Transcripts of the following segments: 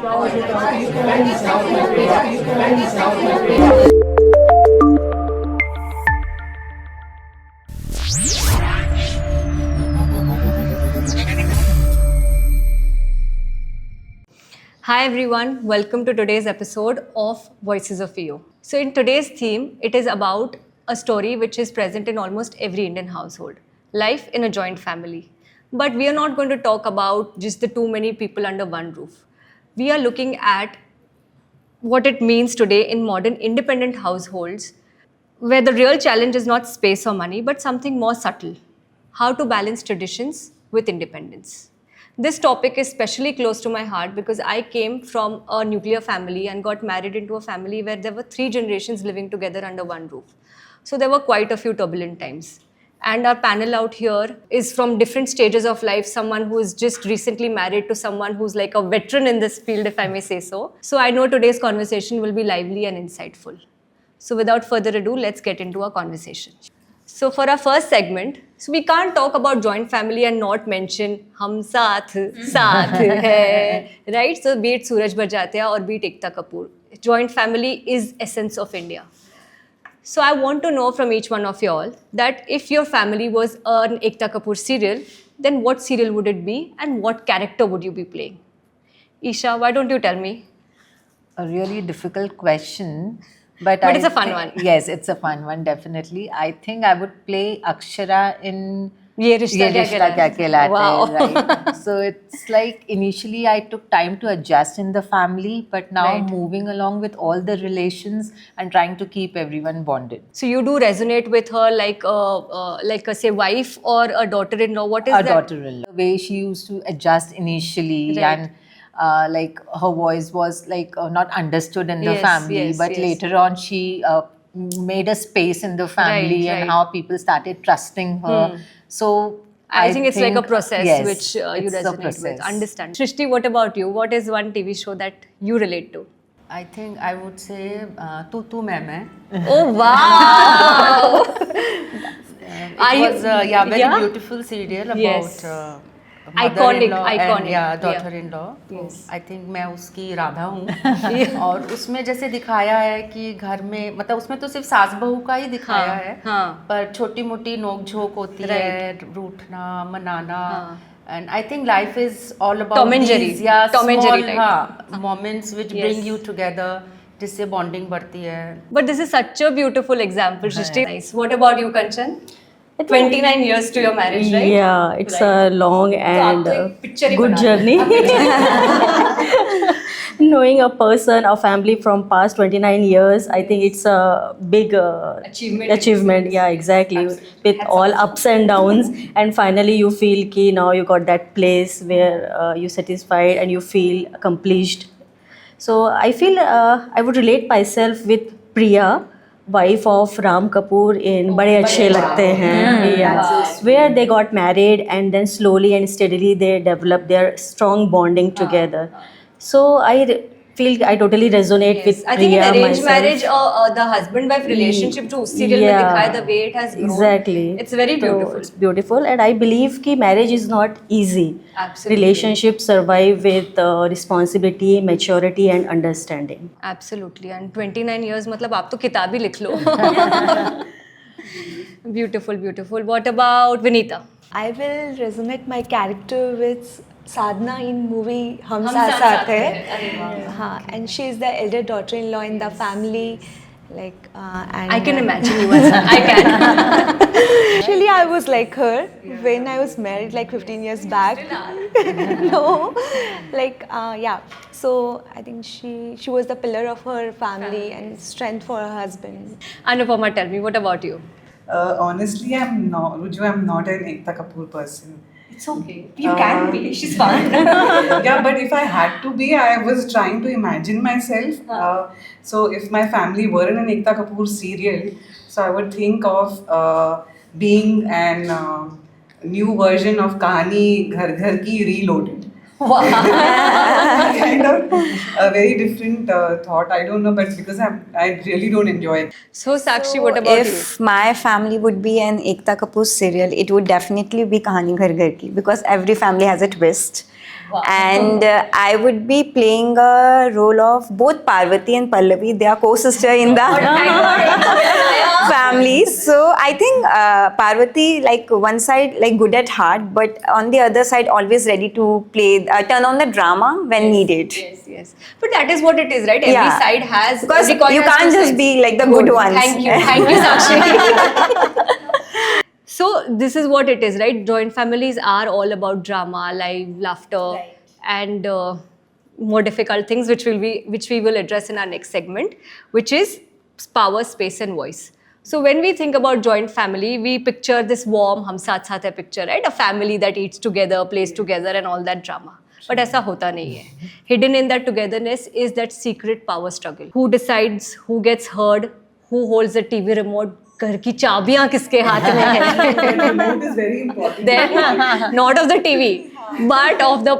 Hi everyone, welcome to today's episode of Voices of EO. So, in today's theme, it is about a story which is present in almost every Indian household, life in a joint family. But we are not going to talk about just the too many people under one roof. We are looking at what it means today in modern independent households, where the real challenge is not space or money, but something more subtle: how to balance traditions with independence. This topic is especially close to my heart because I came from a nuclear family and got married into a family where there were three generations living together under one roof. So there were quite a few turbulent times. And our panel out here is from different stages of life, someone who is just recently married to someone who's like a veteran in this field, if I may say so. So I know today's conversation will be lively and insightful. So without further ado, let's get into our conversation. So for our first segment, so we can't talk about joint family and not mention hum saath hai, right? So be it Suraj Bhajatia or be it Ekta Kapoor, joint family is essence of India. So I want to know from each one of y'all that if your family was an Ekta Kapoor serial, then what serial would it be and what character would you be playing? Isha, why don't you tell me? A really difficult question, but It's a fun one. Yes, it's a fun one, definitely. I think I would play Akshara in Ye Rishta Kya Kehlata Wow. Hai, right? So it's like initially I took time to adjust in the family, but now Right. moving along with all the relations and trying to keep everyone bonded. So you do resonate with her like a say wife or a daughter-in-law. What is A that? daughter-in-law. The way she used to adjust initially Right. and like her voice was like not understood in the Yes, family, yes, but yes. later on she made a space in the family Right, and right. how people started trusting her. So I think it's like a process yes, which you it's a resonate with. process. Understand. Shrishti, what about you? What is one TV show that you relate to? I think I would say Tu Main. Oh wow! It was very beautiful serial about Yes. mother-in-law Iconic, and daughter-in-law. Yes. I think मैं उसकी राधा हूँ और उसमें जैसे दिखाया है कि घर में मतलब उसमें तो सिर्फ सास बहू का ही दिखाया है पर छोटी मोटी नोक झोंक होती है रूठना मनाना and I think life is all about Tom and Jerry. these Tom and Jerry small type. moments which Yes. bring you together जिससे bonding बढ़ती है. But this is such a beautiful example, Shrishti. Nice. What about you, Kanchan? 29 years to your marriage, right? Yeah, it's a long and picture hi good bana journey. Knowing a person, a family from past 29 years, I think it's a big achievement. Yeah, exactly. With all ups and downs, and finally you feel ki now you got that place where you're satisfied and you feel accomplished. So I feel I would relate myself with Priya, wife of Ram Kapoor in Bade Achhe Lagte Hain. Yeah. Where they got married and then slowly and steadily they developed their strong bonding together. So I feel I totally resonate with I think in Priya arranged myself. marriage the husband-wife relationship जो उस serial में दिखाया the way it has grown. Exactly. It's very beautiful. It's beautiful, and I believe कि marriage is not easy. Absolutely. Relationships survive with responsibility, maturity, and understanding. Absolutely. And 29 years मतलब आप तो किताब ही लिख लो. Beautiful, beautiful. What about Vinita? I will resonate my character with Sadhna in movie Hum Saath Saath Hai. हाँ, and she is the elder daughter-in-law in the family. Like, and I can imagine you as I can. Actually, I was like her when I was married, like 15 years back. No, like yeah. So I think she was the pillar of her family and strength for her husband. Anupama, tell me, what about you? Honestly, I'm not an Ekta Kapoor person. It's okay. You can be. She's fine. Yeah, but if I had to be, I was trying to imagine myself. So if my family were in an Ekta Kapoor serial, so I would think of being an new version of Kahani Ghar Ghar Ki reloaded. Wow. Kind of a very different thought. I don't know, but because I really don't enjoy it. So Sakshi, what about if my family would be an Ekta Kapoor serial, it would definitely be Kahani Ghar Ghar Ki, because every family has a twist. and I would be playing a role of both Parvati and Pallavi. They are co-sister in the family. So I think Parvati, like one side, like good at heart, but on the other side, always ready to play, turn on the drama when needed. Yes. But that is what it is, right? Every Yeah. side has. Because every coin you has can't two just sides. be like the good ones. Thank you, Sakshi. So this is what it is, right? Joint families are all about drama, life, laughter, and more difficult things, which we will address in our next segment, which is power, space, and voice. So when we think about joint family, we picture this warm hum saath saath hai picture, right? A family that eats together, plays together, and all that drama. But ऐसा होता नहीं है. Hidden in that togetherness is that secret power struggle. Who decides? Who gets heard? Who holds the TV remote? घर की चाबियां किसके हाथ में है? Remote is very important. Then, not of the TV, but of the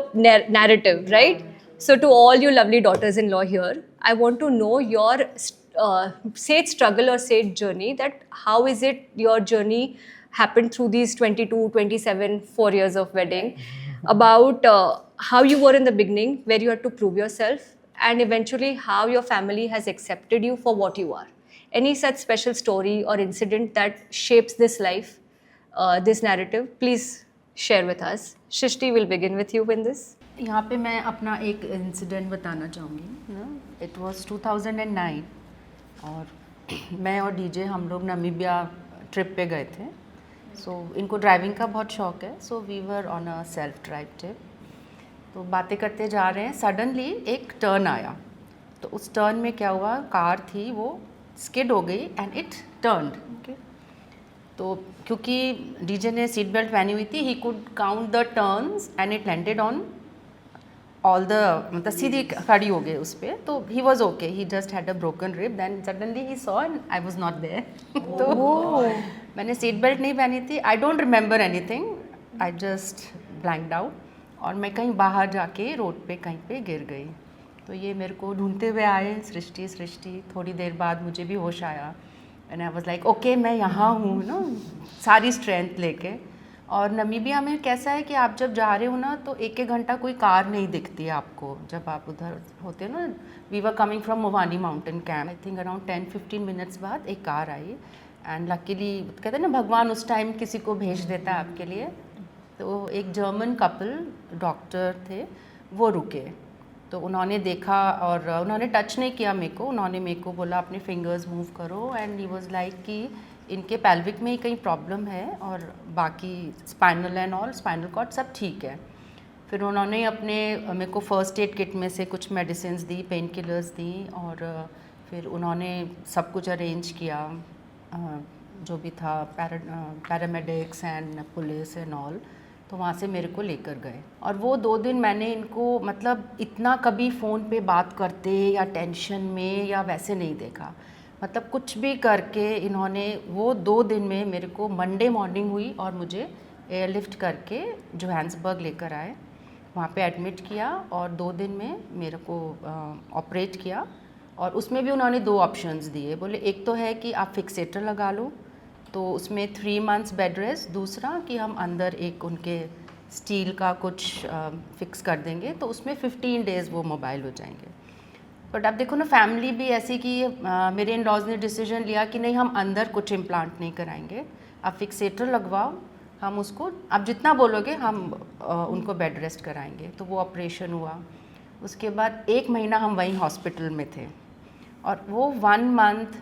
narrative, right? So, to all you lovely daughters-in-law here, I want to know your say it struggle or say it journey. That how is it your journey happened through these 22, 27, 4 years of wedding? About how you were in the beginning, where you had to prove yourself, and eventually how your family has accepted you for what you are. Any such special story or incident that shapes this life, this narrative, please share with us. Shrishti will begin with you in this. यहाँ पे मैं अपना एक incident बताना चाहूँगी. It was 2009 और मैं और डीजे हम लोग नामीबिया ट्रिप पे गए थे. सो इनको ड्राइविंग का बहुत शौक है. So we were on a self drive trip. तो बातें करते जा रहे हैं, सडनली एक टर्न आया. तो उस टर्न में क्या हुआ, कार थी वो स्किड हो गई एंड इट टर्न्ड. तो क्योंकि डीजे ने सीट बेल्ट पहनी हुई थी, he could count the turns and it landed on all the, मतलब सीधी खड़ी हो गई उस पर. तो he was okay, he just had a broken rib. Then suddenly he saw and I was not there. तो मैंने सीट बेल्ट नहीं पहनी थी. I don't remember anything, I just blanked out. और मैं कहीं बाहर जाके रोड पे कहीं पे गिर गई. तो ये मेरे को ढूंढते हुए आए, सृष्टि. थोड़ी देर बाद मुझे भी होश आया and I was like okay मैं यहाँ हूँ नो, सारी स्ट्रेंथ लेके. और नमीबिया में कैसा है कि आप जब जा रहे हो ना तो एक घंटा कोई कार नहीं दिखती है आपको जब आप उधर होते हो ना. We were coming from Mowani mountain camp. I think around 10-15 minutes बाद एक कार आई एंड लकीली कहते हैं ना भगवान उस टाइम किसी को भेज देता है आपके लिए. तो एक जर्मन कपल डॉक्टर थे, वो रुके. तो उन्होंने देखा और उन्होंने टच नहीं किया मेरे को. उन्होंने मेरे को बोला अपने फिंगर्स मूव करो एंड ही वाज लाइक कि इनके पेल्विक में ही कहीं प्रॉब्लम है और बाकी spinal and all, spinal cord सब ठीक है. फिर उन्होंने अपने मेरे को फर्स्ट एड किट में से कुछ मेडिसिन्स दी, पेन किलर्स दी और फिर उन्होंने सब कुछ अरेंज किया जो भी था, paramedics and police and all. तो वहाँ से मेरे को लेकर गए और वो 2 दिन मैंने इनको मतलब इतना कभी फ़ोन पे बात करते या टेंशन में या वैसे नहीं देखा. मतलब कुछ भी करके इन्होंने वो 2 दिन में मेरे को मंडे मॉर्निंग हुई और मुझे एयरलिफ्ट करके जोहान्सबर्ग लेकर आए. वहाँ पे एडमिट किया और 2 दिन में मेरे को ऑपरेट किया. और उसमें भी उन्होंने 2 ऑप्शंस दिए. बोले एक तो है कि आप फिक्सेटर लगा लो, तो उसमें 3 मंथ्स बेड रेस्ट. दूसरा कि हम अंदर एक उनके स्टील का कुछ फिक्स कर देंगे तो उसमें 15 डेज़ वो मोबाइल हो जाएंगे. बट अब देखो ना फैमिली भी ऐसी कि मेरे इन लॉज ने डिसीजन लिया कि नहीं हम अंदर कुछ इम्प्लांट नहीं कराएंगे, आप फिक्सेटर लगवाओ, हम उसको आप जितना बोलोगे हम उनको बेड रेस्ट कराएंगे. तो वो ऑपरेशन हुआ. उसके बाद 1 महीना हम वहीं हॉस्पिटल में थे और वो 1 मंथ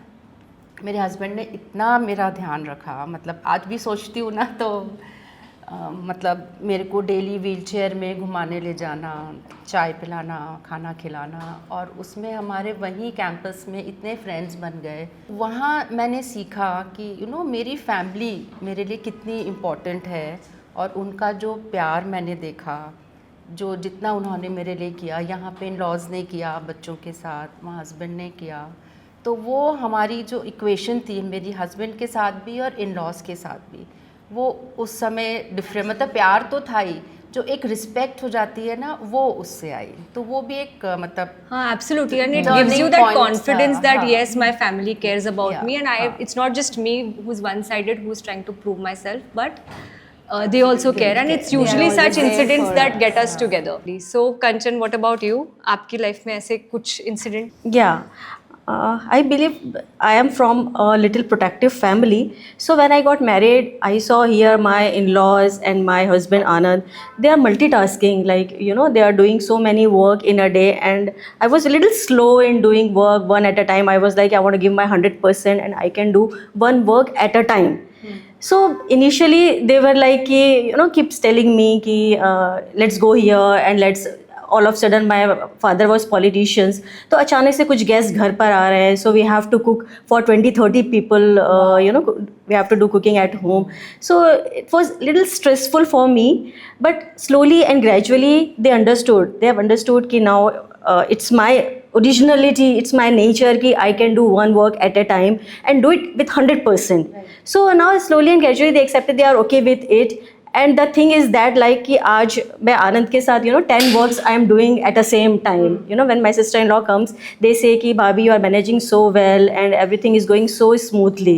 मेरे हस्बैंड ने इतना मेरा ध्यान रखा. मतलब आज भी सोचती हूँ ना तो मतलब मेरे को डेली व्हीलचेयर में घुमाने ले जाना, चाय पिलाना, खाना खिलाना. और उसमें हमारे वहीं कैंपस में इतने फ्रेंड्स बन गए. वहाँ मैंने सीखा कि मेरी फैमिली मेरे लिए कितनी इम्पोर्टेंट है. और उनका जो प्यार मैंने देखा, जो जितना उन्होंने मेरे लिए किया, यहाँ पे इन लॉज ने किया बच्चों के साथ, वहाँ हस्बैंड ने किया. तो वो हमारी जो इक्वेशन थी मेरी हस्बैंड के साथ भी और इन लॉज के साथ भी, वो उस समय डिफरेंट, मतलब प्यार तो था ही, जो एक रिस्पेक्ट हो जाती है ना वो उससे आई. तो वो भी एक मतलब हाँ, absolutely, and it gives you that confidence that yes, my family cares about me, and it's not just me who's one-sided, who's trying to prove myself, but they also care, and it's usually such incidents that get us together. So Kanchan, what about you? आपकी life में ऐसे कुछ incident? Yeah. I believe I am from a little protective family. So when I got married, I saw here my in-laws and my husband Anand. They are multitasking, like they are doing so many work in a day, and I was a little slow in doing work one at a time. I was like, I want to give my 100%, and I can do one work at a time. So initially they were like, keeps telling me, let's go here and let's. All of a sudden my father was politicians, तो अचानक से कुछ guest घर पर आ रहे हैं, so we have to cook for 20-30 people, we have to do cooking at home. So it was little stressful for me, but slowly and gradually they have understood कि now it's my originality, it's my nature कि I can do one work at a time and do it with 100%. So now slowly and gradually they accepted, they are okay with it. And the thing is that like कि आज मैं आनंद के साथ 10 works I am doing at the same time. When my sister-in-law comes, they say कि भाभी you are managing so well and everything is going so smoothly.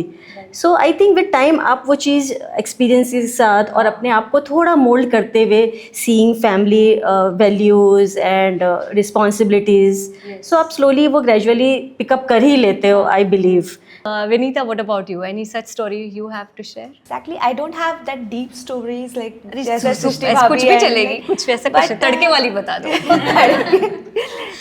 So I think with time आप वो चीज़ experience के साथ और अपने आप को थोड़ा mold करते हुए seeing family values and responsibilities, so आप slowly वो gradually pick up कर ही लेते हो, I believe. Vinita, what about you? Any such story you have to share? Exactly, I don't have that deep stories like जैसे ऐसा सृष्टि कुछ भाभी भी and चलेगी, like- कुछ वैसे कुछ But, तड़के वाली बता दो.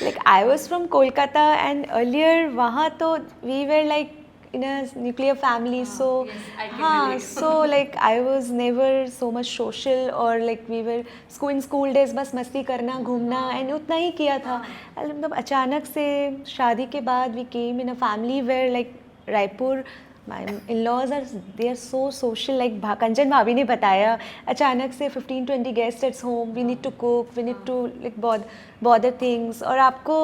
like I was from Kolkata and earlier वहाँ तो we were like in a nuclear family, so हाँ, so like I was never so much social, or like we were school days बस मस्ती करना घूमना and उतना ही किया था. मतलब अचानक से शादी के बाद we came in a family where like Raipur, my in-laws are so social. Like Kanchan भाभी ने बताया, अचानक से 15-20 guests at home, we need to cook, we need to like bother things. और आपको,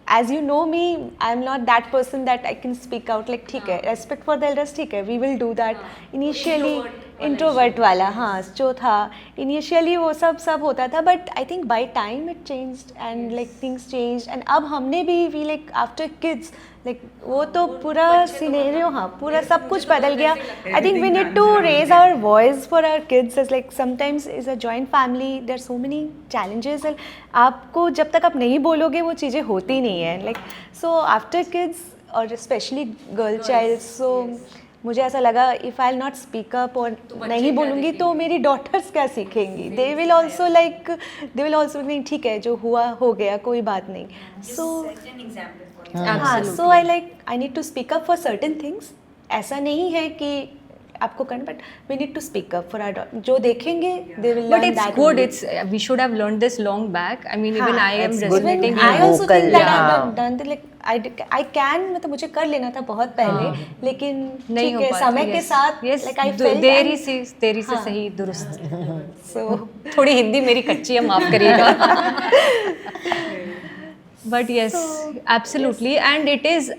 as you know me, I'm not that person that I can speak out like ठीक है, respect for the elders ठीक है, we will do that. Initially introvert वाला, हाँ जो था initially वो सब होता था, but I think by time it changed and like things changed, and अब हमने भी we like after kids like वो तो पूरा सिनेरियो, हाँ पूरा सब कुछ बदल गया. I think we need to raise our voice for our kids, as like sometimes is a joint family there are so many challenges, and आपको जब तक आप नहीं बोलोगे वो चीज़ें होती नहीं है. like so after kids और especially girl child, so मुझे ऐसा लगा if I'll not speak up और नहीं बोलूँगी तो मेरी daughters क्या सीखेंगी. they will also नहीं ठीक है जो हुआ हो गया कोई बात नहीं. so हाँ, so I need to speak up for certain things. ऐसा नहीं है कि आपको करना, but we need to speak up for our daughter. जो देखेंगे they will learn But it's that good. only. We should have learned this long back. I mean, even I am it's good. resonating. I also vocal, think that yeah. I've done that. Like I can, मतलब मुझे कर लेना था बहुत पहले, लेकिन नहीं ठीक हो है पाता. समय के Yes. साथ Yes. like I felt देरी and- से हाँ. सही दुरुस्त. so थोड़ी हिंदी मेरी कच्ची है, माफ करिएगा. But yes, absolutely, and it is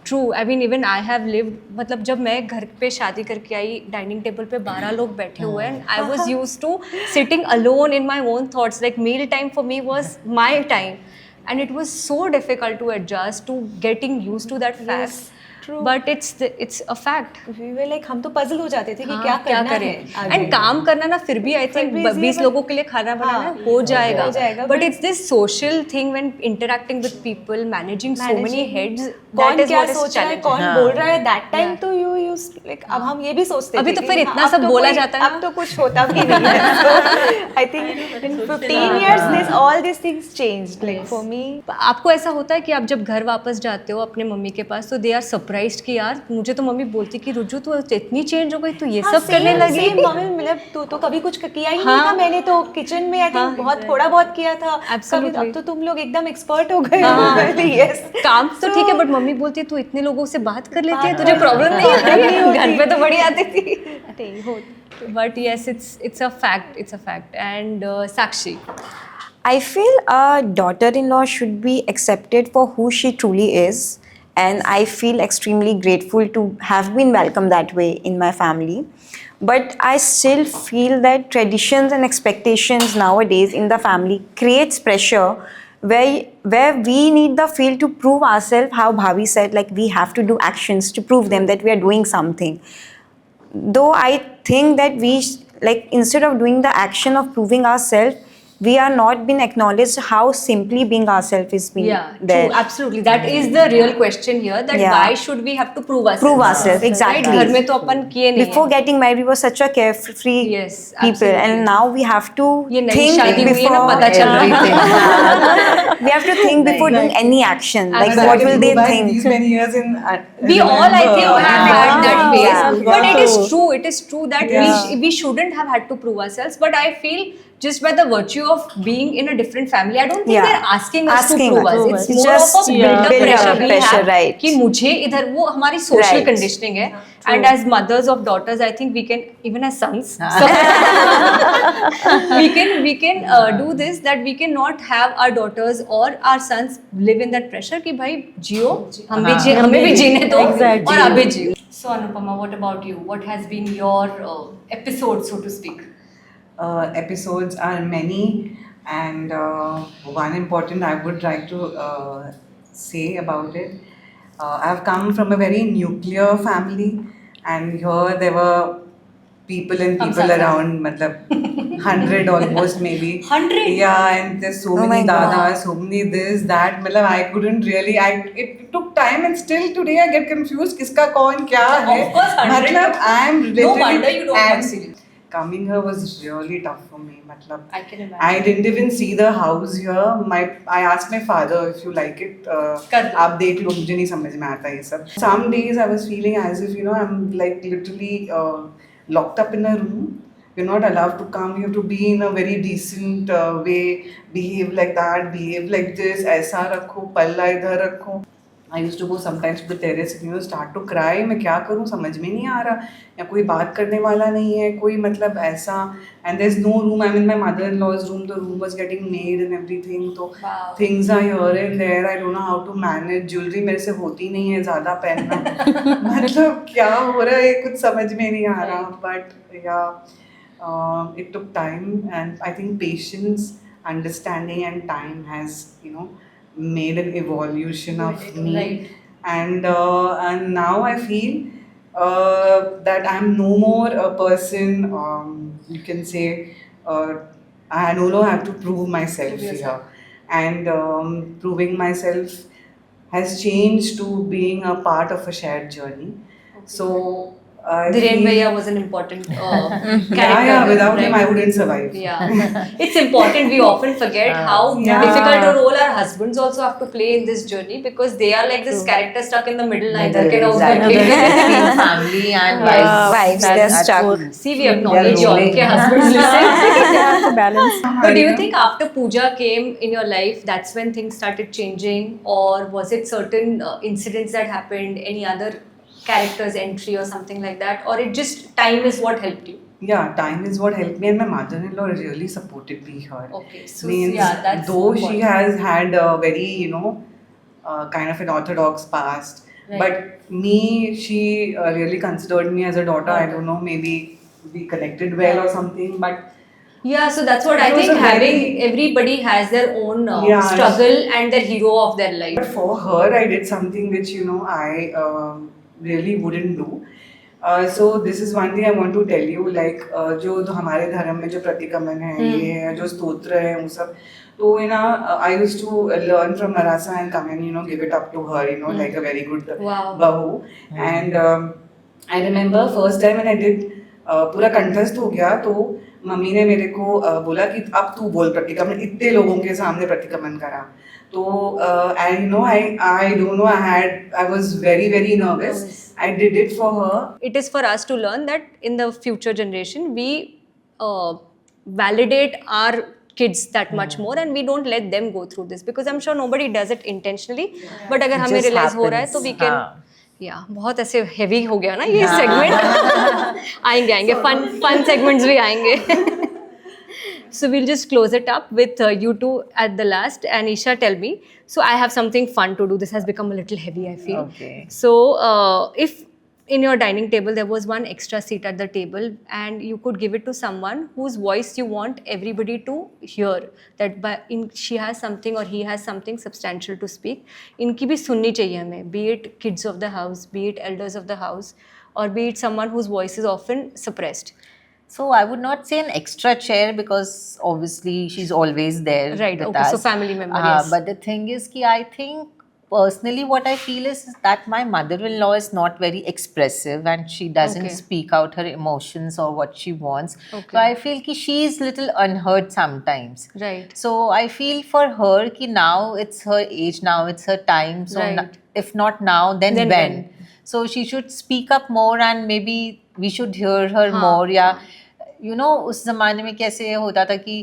true. I mean, even I have lived. मतलब जब मैं घर पे शादी करके आई, डाइनिंग टेबल पे 12 लोग बैठे हुए हैं, and I was used to sitting alone in my own thoughts. Like meal time for me was my time, and it was so difficult to adjust to getting used to that fact. Yes, true. But it's a fact. we were like हम तो puzzle हो जाते थे कि हाँ, क्या करना है करें. एंड काम करना ना फिर भी आई थिंक भी easy 20 है, लोगों के लिए खाना बनाना हो जाएगा. हो जाएगा, but but- it's this social thing when interacting with people, managing so many heads, कौन दैट इज क्या व्हाट इज सोच रहा है, चैलेंजिंग. कौन बोल रहा है, दैट टाइम तो यू लाइक अब हम ये भी सोचते अभी थे तो कि फिर हाँ, इतना अब सब तो बोला कोई- जाता है ना. अब तो कुछ होता भी नहीं है. so I think in 15 years this all these things changed like for me. आपको ऐसा होता है कि आप जब घर वापस जाते हो अपने मम्मी के पास, तो दे आर सरप्राइज्ड कि यार, मुझे तो मम्मी बोलती कि रुजू तू इतनी चेंज हो गई, तू ये सब करने लगी. मम्मी मतलब तू तो कभी कुछ किया ही नहीं हाँ. था, मैंने तो किचन में आई थिंक बहुत थोड़ा बहुत किया था. Absolutely. कभी अब तो तुम लोग एकदम एक्सपर्ट हो गए हो. यस काम तो ठीक है, बट मम्मी बोलती है तू इतने लोगों से बात कर लेती है, तुझे प्रॉब्लम नहीं होती. घर पे तो बड़ी आती थी. नहीं हो. But yes, it's a fact. It's a fact. And Sakshi, I feel a daughter-in-law should be accepted for who she truly is, and I feel extremely grateful to have been welcomed that way in my family. But I still feel that traditions and expectations nowadays in the family creates pressure where we need the feel to prove ourselves, how Bhavi said, like we have to do actions to prove them that we are doing something. Though I think that like instead of doing the action of proving ourselves, we are not being acknowledged how simply being ourselves is being there. True, absolutely. That is the real question here. That why should we have to prove ourselves? Prove ourselves, exactly. Right? घर में तो अपन किए नहीं Before getting married, we were such a carefree Yes, people, absolutely. and now we have to ये नई think शादी हुई है ना, before पता चल रहा है. we have to think before doing any action. Like, Exactly. what will they Go back think? These many years in. We all, I think, have had that phase. Yeah. But it is true. It is true that we shouldn't have had to prove ourselves. But I feel just by the virtue of being in a different family, I don't think they're asking us to prove us. It's more Just of a build-up pressure we pressure, have right. कि मुझे इधर वो हमारी social Right. conditioning है. And as mothers of daughters, I think we can, even as sons, we can do this, that we cannot have our daughters or our sons live in that pressure कि भाई जियो, हमें भी जीने दो Exactly. और आप भी जियो. So Anupama, what about you? What has been your episode, so to speak? Episodes are many, and one important I would like to say about it. I've come from a very nuclear family, and here there were people and people around, matlab 100 almost maybe. 100? Yeah, and there's so Oh many my God. dadas, so many this, that. Matlab I couldn't really, it took time, and still today I get confused, kiska kaun kya hai. Of course, 100. Matlab I'm No literally. wonder you don't and want serious. Coming here was really tough for me. Matlab, I can imagine. I didn't even see the house here. I asked my father if you like it. कर दो. आप देख लो, मुझे नहीं समझ में आता ये सब. Some days I was feeling as if I'm like literally locked up in a room. You're not allowed to come. You have to be in a very decent way. Behave like that. Behave like this. ऐसा रखो, पल्ला इधर रखो. I used to go sometimes to the terrace and start to cry. मैं क्या करूँ समझ में नहीं आ रहा, या कोई बात करने वाला नहीं है, कोई मतलब ऐसा. And there's no room. I'm in my mother-in-law's room. The room was getting made and everything. So things are here and there. I don't know how to manage. Jewelry मेरे से होती नहीं है ज़्यादा पहनना. मतलब क्या हो रहा है कुछ समझ में नहीं आ रहा. But yeah, it took time, and I think patience, understanding, and time has made an evolution of me. Right. And now I feel that I'm no more a person, you can say, I no longer have to prove myself here. And proving myself has changed to being a part of a shared journey. So I Dhiren feel- Bhaiya was an important character. Yeah, without him right? I wouldn't survive. Yeah, it's important. We often forget how Yeah. difficult a role our husbands also have to play in this journey, because they are like this character stuck in the middle. Neither can Exactly. overcome. Family and wives. Wives, That- they're that's stuck. what- See, we acknowledge you all. rolling. Okay, husbands listen. balance. But do you think after Pooja came in your life, that's when things started changing, or was it certain incidents that happened, any other character's entry or something like that, or it just time is what helped you? Yeah, time is what helped me, and my mother-in-law really supported me here. Okay, so Means yeah, that's though she important. has had a very kind of an orthodox past, Right. but me, she really considered me as a daughter. I don't know, maybe we connected well or something, but Yeah, so that's what I It was think. a very- Having everybody has their own Yeah. struggle and their hero of their life. But for her, I did something which I really wouldn't do. So this is one thing I want to tell you. Like जो हमारे धर्म में जो प्रतिक्रमण है, ये है, जो स्तोत्र है, वो सब. तो I used to learn from Narasa and come and give it up to her. Like a very good Wow. bahu. And I remember first time when I did पूरा कंठस्थ हो गया, तो मम्मी ने मेरे को बोला कि अब तू बोल प्रतिक्रमण, इतने लोगों के सामने प्रतिक्रमण करा. So I don't know, I was very, very nervous. I did it for her. It is for us to learn that in the future generation, we validate our kids that much more, and we don't let them go through this, because I'm sure nobody does it intentionally. But अगर हमें just realize हो रहा है तो we can. हाँ. Yeah, बहुत ऐसे heavy हो गया ना ये segment. आएंगे fun segments भी आएंगे. So we'll just close it up with you two at the last. And Isha, tell me. So I have something fun to do. This has become a little heavy, I feel. Okay. So if in your dining table there was one extra seat at the table, and you could give it to someone whose voice you want everybody to hear, that she has something or he has something substantial to speak, इनकी भी सुननी चाहिए हमें, be it kids of the house, be it elders of the house, or be it someone whose voice is often suppressed. So I would not say an extra chair because obviously she's always there Right, with okay, us. so family member, yes. But the thing is ki I think personally what I feel is that my mother-in-law is not very expressive and she doesn't Okay. speak out her emotions or what she wants. Okay. So I feel ki she is little unheard sometimes. Right. So I feel for her ki now it's her age, now it's her time. So Right. if not now, then Then when? So she should speak up more and maybe we should hear her more. या उस जमाने में कैसे होता था कि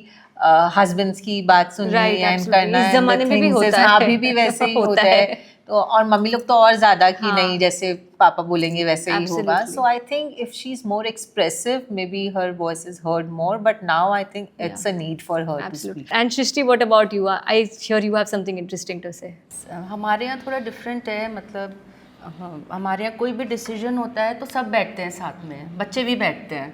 husbands की बात सुननी Right, एंड absolutely. करना इस and the जमाने में भी things होता is- हाँ है। अभी भी वैसे ही होता होता है। है तो और मम्मी लोग तो और ज्यादा कि नहीं जैसे पापा बोलेंगे वैसे ही होगा. Absolutely. So I think if she's more expressive, maybe her voice is heard more. But now I think it's a need for her to Absolutely. speak. And Shrishti, what about you? I hear you have something interesting to say. हमारे यहाँ थोड़ा different है, मतलब हमारे यहाँ कोई भी decision होता है तो सब बैठते हैं साथ में, बच्चे भी बैठते हैं,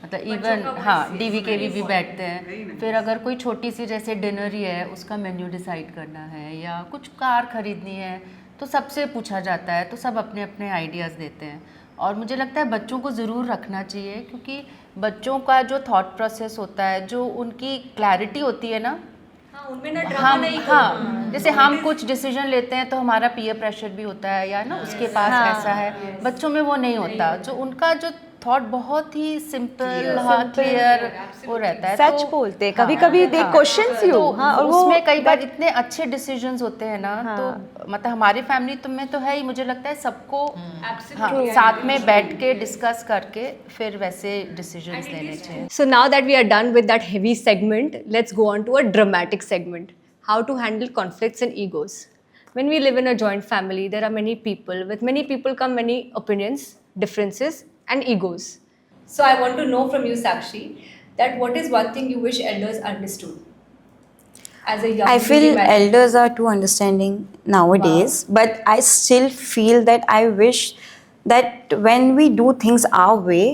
मतलब इवन हाँ डीवी के भी बैठते हैं. फिर अगर कोई छोटी सी जैसे डिनर ही है उसका मेन्यू डिसाइड करना है या कुछ कार खरीदनी है तो सबसे पूछा जाता है, तो सब अपने अपने आइडियाज़ देते हैं. और मुझे लगता है बच्चों को ज़रूर रखना चाहिए, क्योंकि बच्चों का जो थॉट प्रोसेस होता है, जो उनकी क्लैरिटी होती है ना, हाँ जैसे हम कुछ डिसीजन लेते हैं तो हमारा पीयर प्रेशर भी होता है या ना उसके पास ऐसा है, बच्चों में वो नहीं होता. जो उनका जो थॉट बहुत ही सिंपल, हाँ क्लियर वो रहता है. सच बोलते हैं, कभी कभी दे क्वेश्चंस यू. तो हाँ, और वो उसमें कई बार इतने अच्छे डिसीजंस होते हैं ना. तो मतलब हमारी फैमिली तो में तो है ही, मुझे लगता है सबको हाँ, साथ में बैठ के डिस्कस करके फिर वैसे डिसीजंस लेने चाहिए. So now that we are done with that heavy segment, let's go on to a dramatic segment. How to handle conflicts and egos. When we live in a joint family, there are many people. With many people come many opinions, differences, and egos. So I want to know from you, Sakshi, that what is one thing you wish elders understood as a young I feel newly married- elders are too understanding nowadays, but I still feel that I wish that when we do things our way,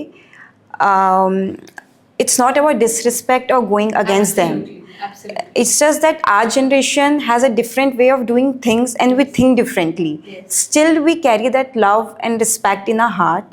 it's not about disrespect or going against them. Absolutely. It's just that our generation has a different way of doing things and we think differently. Still, we carry that love and respect in our heart.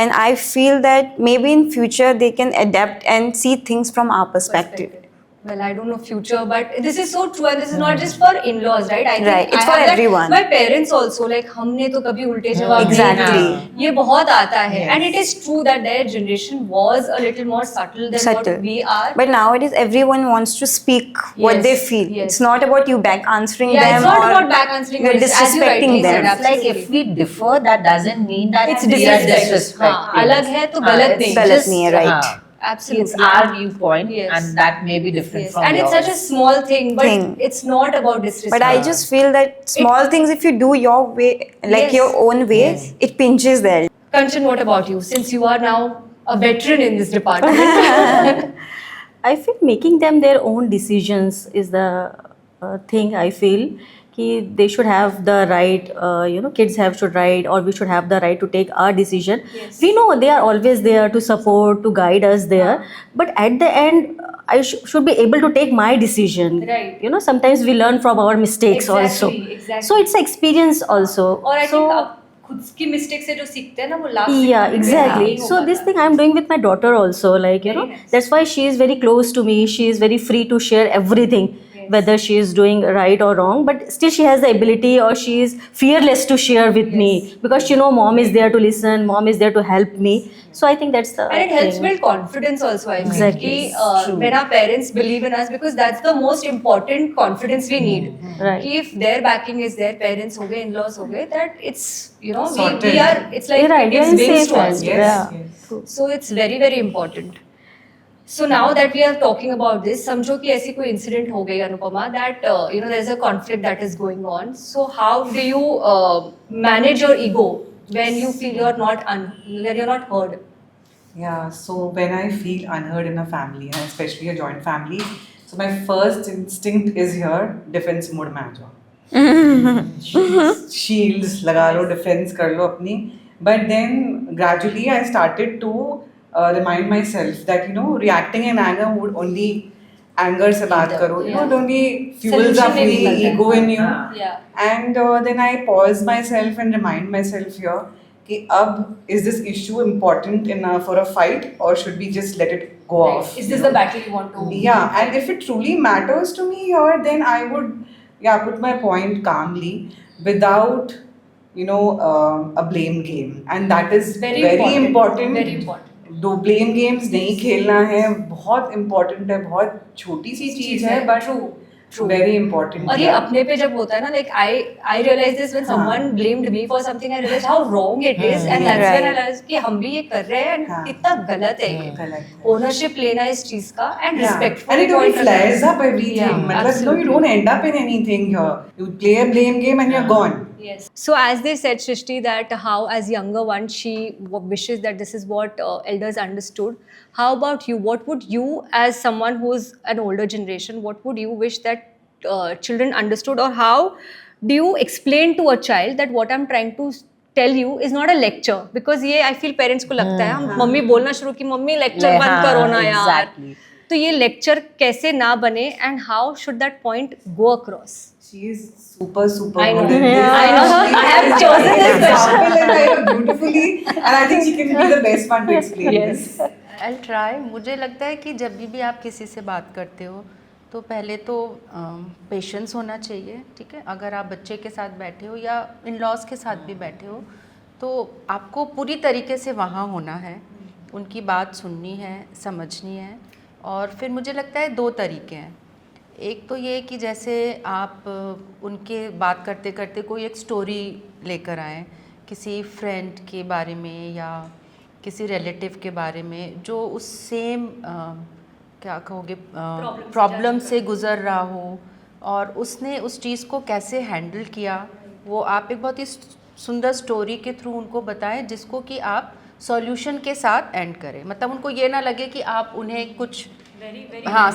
And I feel that maybe in future they can adapt and see things from our perspective. Well, I don't know future, but this is so true, and this is not just for in-laws, right? I think Right, it's I for have that- everyone. My parents also, like हमने तो कभी उल्टे जवाब नहीं Exactly. दिए. ये बहुत आता है, and it is true that their generation was a little more subtle than Subtle. what we are. But nowadays, everyone wants to speak what Yes, they feel. yes. It's not about you back answering Yeah, them it's not or about back answering. you're but it's as you rightly disrespecting said, them. It's like if we differ, that doesn't mean that It's we are disrespect. disrespecting. हाँ, अलग है तो गलत it's नहीं. गलत just- नहीं है, right. हाँ. Absolutely. It's our viewpoint, Yes. and that may be different Yes. from And yours. it's such a small thing, but Thing. it's not about disrespect. But I just feel that small things, if you do your way, like Yes. your own way, it pinches there. Kanchan, what about you? Since you are now a veteran in this department. I feel making them their own decisions is the thing. I feel कि they should have the right, kids should right, or we should have the right to take our decision. We know they are always there to support, to guide us there, but at the end, I should be able to take my decision. Right. Sometimes we learn from our mistakes also. Exactly. So it's experience also. और I So, think अब खुद की mistake से जो सीखते हैं ना वो last yeah, exactly. So this thing I'm doing with my daughter also, like that's why she is very close to me. She is very free to share everything, whether she is doing right or wrong. But still, she has the ability, or she is fearless to share with me, because mom is there to listen, mom is there to help me. So I think that's the And it helps thing. build confidence also, I feel. Exactly. कि, when our parents believe in us, because that's the most important confidence we need. Right. कि if their backing is there, parents हो गए, in-laws हो गए, that it's, Sorted. we are, it's like Right, it gives you're in wings safe to us. hands. Yes, Yeah. yes. So it's very, very important. So now that we are talking about this, समझो कि ऐसी कोई incident हो गई Anupama, that there's a conflict that is going on. So how do you manage your ego when you feel when you're not heard? Yeah, so when I feel unheard in a family, and especially a joint family, so my first instinct is here, defense mode में आ जाओ. Shields लगा लो, defense कर लो अपनी. But then gradually I started to remind myself that reacting in anger would only anger से बात करो. It would only fuels Solution up नहीं the निकलता है. ego in you. Yeah. And then I pause myself and remind myself here कि अब is this issue important enough for a fight or should we just let it go off? Is this the battle you want to? Yeah, and if it truly matters to me here, then I would, put my point calmly without, a blame game. And that is very important. Very important. दो blame games नहीं खेलना है, बहुत important है, बहुत छोटी सी चीज है बट वेरी इम्पोर्टेंट. और ये अपने पे जब होता है ना, like I realise this when someone blamed me for something, I realise how wrong it is, and that's when I realise कि हम भी ये कर रहे हैं एंड कितना गलत है ये. ओनरशिप लेना इस चीज का and respectful. And it only flares up everything. मतलब you don't end up in anything here. You play a blame game and you're gone. Yes. So as they said, Shrishti, that how as younger one she wishes that this is what elders understood. How about you? What would you, as someone who's an older generation, what would you wish that children understood, or how do you explain to a child that what I'm trying to tell you is not a lecture? Because ये I feel parents को लगता है हम mummy बोलना शुरू की, mummy lecture बंद करो ना यार. तो ये lecture कैसे ना बने, and how should that point go across? She is super I know. good at this. I know. I have chosen this question. Example beautifully, and I think she can be the best one to explain this. I'll try. मुझे लगता है कि जब भी आप किसी से बात करते हो तो पहले तो पेशेंस होना चाहिए, ठीक है. अगर आप बच्चे के साथ बैठे हो या इन लॉज के साथ भी बैठे हो तो आपको पूरी तरीके से वहाँ होना है, उनकी बात सुननी है, समझनी है. और फिर मुझे लगता है दो तरीके हैं. एक तो ये कि जैसे आप उनके बात करते करते कोई एक स्टोरी लेकर आएँ किसी फ्रेंड के बारे में या किसी रिलेटिव के बारे में जो उस सेम क्या कहोगे प्रॉब्लम से गुज़र रहा हो और उसने उस चीज़ को कैसे हैंडल किया, वो आप एक बहुत ही सुंदर स्टोरी के थ्रू उनको बताएं जिसको कि आप सॉल्यूशन के साथ एंड करें. मतलब उनको ये ना लगे कि आप उन्हें कुछ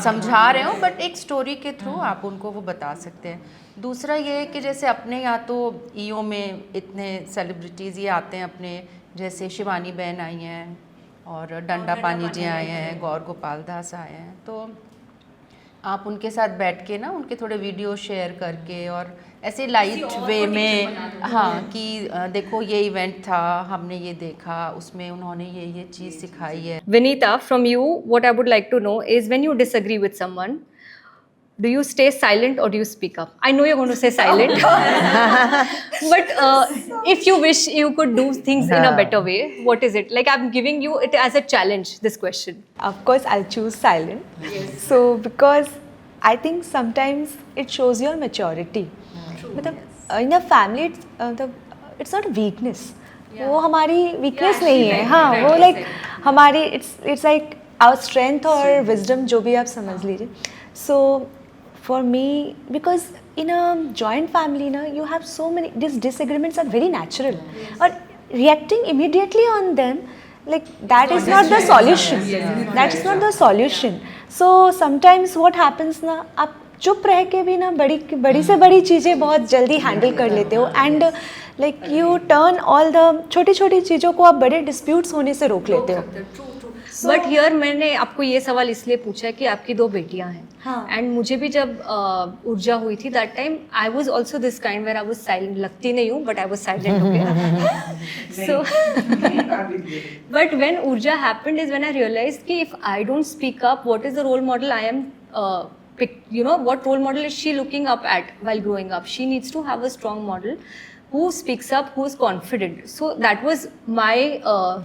समझा रहे हो, बट एक स्टोरी के थ्रू आप उनको वो बता सकते हैं. दूसरा ये है कि जैसे अपने यहाँ तो ईओ में इतने सेलिब्रिटीज़ ये आते हैं अपने, जैसे शिवानी बहन आई हैं और डंडा पानी जी आए हैं, गौर गोपाल दास आए हैं. तो आप उनके साथ बैठ के ना उनके थोड़े वीडियो शेयर करके और ऐसे लाइट वे में कि देखो ये इवेंट था, हमने ये देखा, उसमें उन्होंने ये चीज़ सिखाई है. Vinita, from you, what I would like to know is when you disagree with someone, do you stay silent or do you speak up? I know you're going to say silent, but if you wish you could do things in a better way, what is it? Like, I'm giving you it as a challenge, this question. Of course, I'll choose silent. Yes. So, because I think sometimes it shows your maturity. मतलब in a family, it's not a weakness. वो हमारी weakness नहीं है. हाँ, वो like हमारी it's like our strength और wisdom जो भी आप समझ लीजिए. So for me, because in a joint family, na, you have so many, these disagreements are very natural. Or reacting immediately on them, like that is not the solution. That is not the solution. So sometimes what happens na, आप चुप रह के भी ना बड़ी से बड़ी चीज़ें बहुत जल्दी हैंडल कर लेते हो, and like U turn all the छोटी छोटी चीज़ों को आप बड़े डिस्प्यूट्स होने से रोक लेते हो. बट हियर मैंने आपको ये सवाल इसलिए पूछा है कि आपकी दो बेटियां हैं, एंड मुझे भी जब ऊर्जा हुई थी that time I was also this kind where I was silent. लगती नहीं हूँ but I was silent. Okay, so but when Urja happened is when I realised कि if I don't speak up, what is the role model I am what role model is she looking up at while growing up? She needs to have a strong model who speaks up, who is confident. So that was my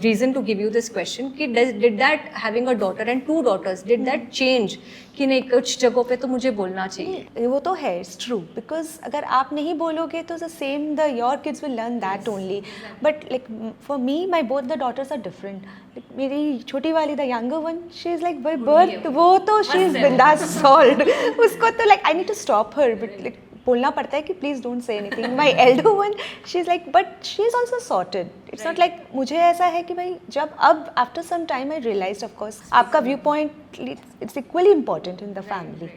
reason to give you this question कि did that, having a daughter and two daughters, did that change कि नहीं कुछ जगहों पे तो मुझे बोलना चाहिए? वो तो है, it's true, because अगर आप नहीं बोलोगे तो the same your kids will learn that only. But like for me, my both the daughters are different. Like, मेरी छोटी वाली the younger one, she is like by birth वो तो she is bindas solved. उसको तो like I need to stop her, but like बोलना पड़ता है कि please don't say anything. My elder one she is like but she is also sorted. It's not like मुझे ऐसा है कि भाई जब अब after some time I realise of course आपका view point it's equally important in the family.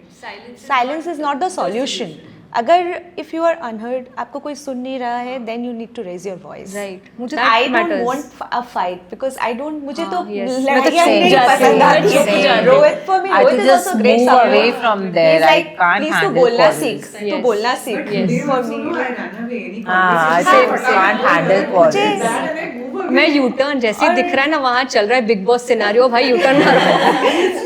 Silence is not the solution. अगर if you are unheard, आपको कोई सुन नहीं रहा है, then you need to raise your voice. Right. मुझे आई that don't matters. Want a fight because I don't, मुझे तो yes. लड़ाइयाँ मैं तो नहीं चुप जाती पसंद हूँ, आती मैं चुप हैं. जाती हूँ. Rohit for me, I Rohit to is just also great move support. away from there. He's like, I can't please तू handle बोलना quarrels. सीख, तू Yes. बोलना सीख. Today For also, me. no, I ran away. Any I conversation. say can't handle quarrels. That and I move away. मैं U turn जैसे ही दिख रहा है ना वहाँ चल रहा है बिग बॉस सिनेरियो, भाई यू टर्न मारो.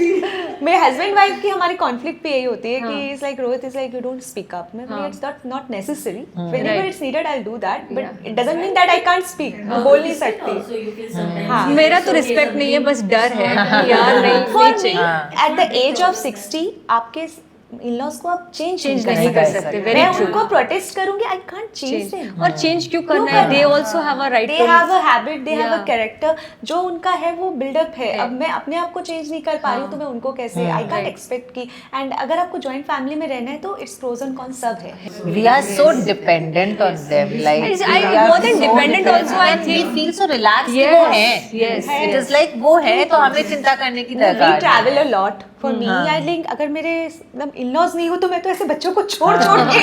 मेरे हस्बैंड वाइफ की हमारी कॉन्फ्लिक्ट भी यही होती है कि is like Rohit is like you don't speak up. मैं बोली it's not necessary, whenever it's needed I will do that, but it doesn't mean that I can't speak. बोल नहीं सकती. हाँ. मेरा तो रिस्पेक्ट नहीं है, बस डर है कि यार नहीं चाहिए. एट द एज ऑफ 60 आपके इन-लॉज को आप चेंज नहीं कर सकते. वेरी मैं ट्रू. उनको प्रोटेस्ट करूंगी. I can't change them. और चेंज क्यों करना है? They also have a right they too. Have a habit, they have a Yeah. Character. जो उनका है वो बिल्डअप है. अब मैं अपने आप को चेंज नहीं कर पा रही हूँ तो मैं उनको कैसे, आई कांट एक्सपेक्ट की. एंड अगर आपको जॉइंट फैमिली में रहना है तो इट्स प्रोज एंड कॉन्स सब है. We are so dependent on them. Like I- we are more than so dependent also, I and we think- feel so relaxed. Yes, कि वो हैं. yes, It is like वो है तो हमें चिंता करने की वी दरकार नहीं. Travel a lot. For me I think अगर मेरे मतलब इन-लॉज नहीं हो तो मैं तो ऐसे बच्चों को छोड़ के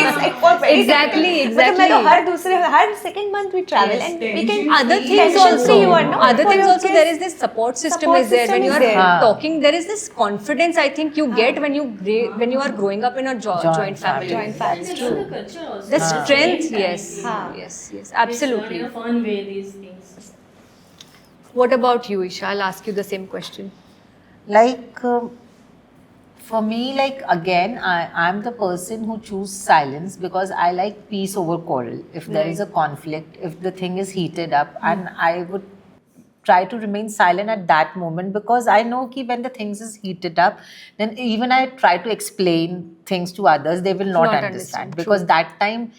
Exactly, मतलब मैं तो exactly. हर second month we travel and we can Other things also, you are not other for things your also, kids. there is this support system Support is there when system you is are there. talking. There is this confidence I think you get when you are growing up in a joint family. joint family. It's the culture also. The strength, yes, हाँ. yes, absolutely. In a fun way, these things. What about you, Isha? I'll ask you the same question. Like for me, like again, I'm the person who choose silence because I like peace over quarrel. If there is a conflict, if the thing is heated up, and I would try to remain silent at that moment because I know that when the things is heated up, then even I try to explain things to others, they will not understand, understand true. because that time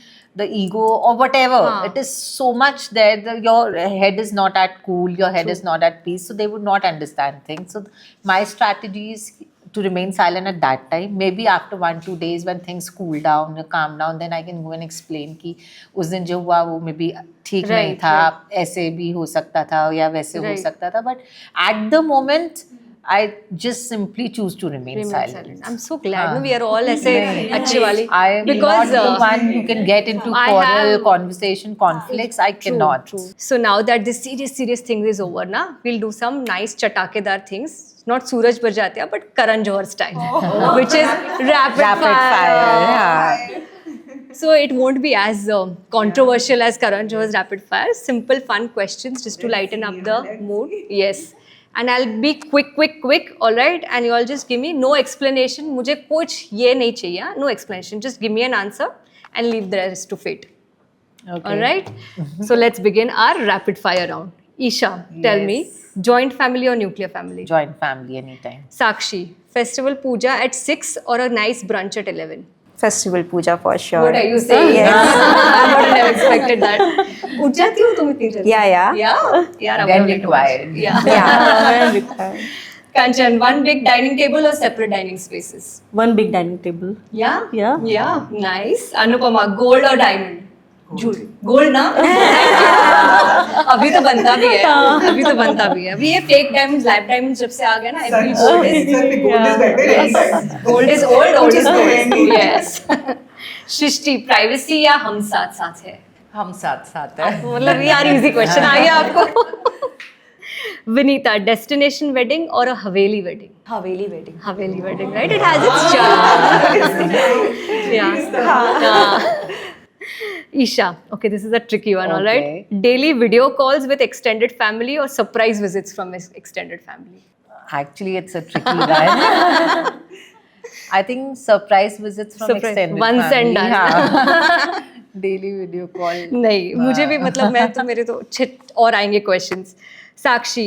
the ego or whatever, it is so much there, your head is not at cool, your head is not at peace, so they would not understand things. So my strategy is to remain silent at that time. Maybe after 1-2 days when things cool down, calm down, then I can go and explain कि उस दिन जो हुआ वो maybe ठीक नहीं था, ऐसे भी हो सकता था या वैसे हो सकता था, but at the moment I just simply choose to remain silent. I'm so glad. No, we are all ऐसे अच्छी वाली. I am not the one who can get into I quarrel, have- conversation, conflicts. I cannot. So now that this serious thing is over, na, we'll do some nice chatakedar things. Not Suraj Barjatia, but Karan Johar style, which is rapid fire. Yeah. So it won't be as controversial as Karan Johar's rapid fire. Simple, fun questions just to lighten up the mood. Yes. And I'll be quick, all right? And you all just give me no explanation. मुझे कुछ ये नहीं चाहिए, no explanation. Just give me an answer and leave the rest to fate. Okay. All right? So let's begin our rapid fire round. Isha, tell me, joint family or nuclear family? Joint family anytime. Sakshi, festival puja at 6 or a nice brunch at 11? Festival puja for sure. What are you saying? Yes. I would have expected that. उठ जाती हो तुम इतनी जल्दी? Yeah. Yeah, Then required. Yeah. Yeah. Kanchan, one big dining table or separate dining spaces? One big dining table. Yeah? Yeah. Yeah, nice. Anupama, gold or diamond? Gold ना अभी तो बनता भी है, अभी तो बनता भी है. अभी ये फेक डायमंड्स, लाइव डायमंड्स जब से आ गए ना, every gold is Gold is better. yes. Gold is old is gold. Yes. Srishti, privacy या हम साथ साथ है? हम साथ साथ है. मतलब यार इजी क्वेश्चन आ गया आपको. Vinita, destination wedding or a Haveli wedding? Haveli wedding. Haveli wedding, right? It has its charm. Yeah. Isha, okay, this is a tricky one, all right? Okay. Daily video calls with extended family or surprise visits from extended family? Actually, it's a tricky one. I think surprise visits from Surprise. extended Once and family. done. हाँ. Daily video call. नहीं, मुझे भी मतलब मैं तो मेरे तो छिट और आएंगे questions. Sakshi,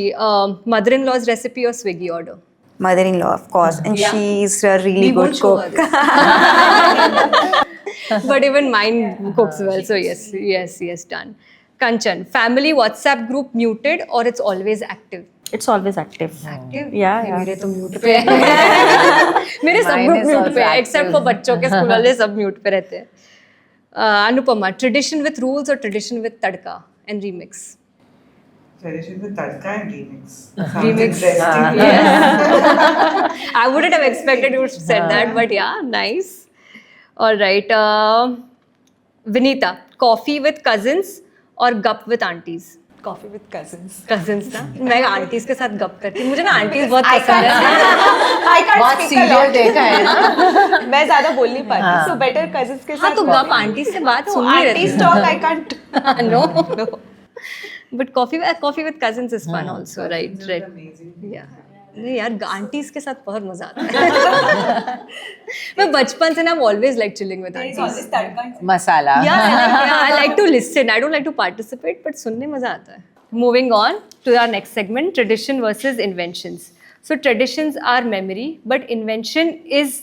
mother-in-law's recipe or Swiggy order? Mother-in-law, of course, and Yeah. she's a really We won't good show cook. her this. But even mine cooks well, so yes, done. Kanchan, family WhatsApp group muted or it's always active? It's always active. Active? Yeah. मेरे तो mute पे है. मेरे सब Mine group is mute also पे है active. Except for बच्चों के स्कूल वाले सब म्यूट पे रहते हैं. Anupama, tradition with rules or tradition with tadka and remix? Tradition with tadka and remix. Remix. Interesting. Yes. I wouldn't have expected you to said that, but yeah, nice. All right. Vinita, coffee with cousins or gup with aunties? Coffee with cousins. Cousins ना मैं aunties के साथ गप करती हूँ मुझे ना aunties बहुत पसंद है I can't बहुत speak a सीरियल lot. देखा है ना. मैं ज्यादा बोल नहीं पाती. So better cousins के हाँ साथ. तो गप आंटीज से बात No, सुननी aunties talk I can't. रहती no but coffee with cousins is fun also right yeah नहीं यार आंटीज के साथ बहुत मजा आता है मैं बचपन से ना always like chilling with aunties masala. yeah I like to listen I don't like to participate but सुनने मजा आता है moving on to our next segment tradition versus inventions so traditions are memory but invention is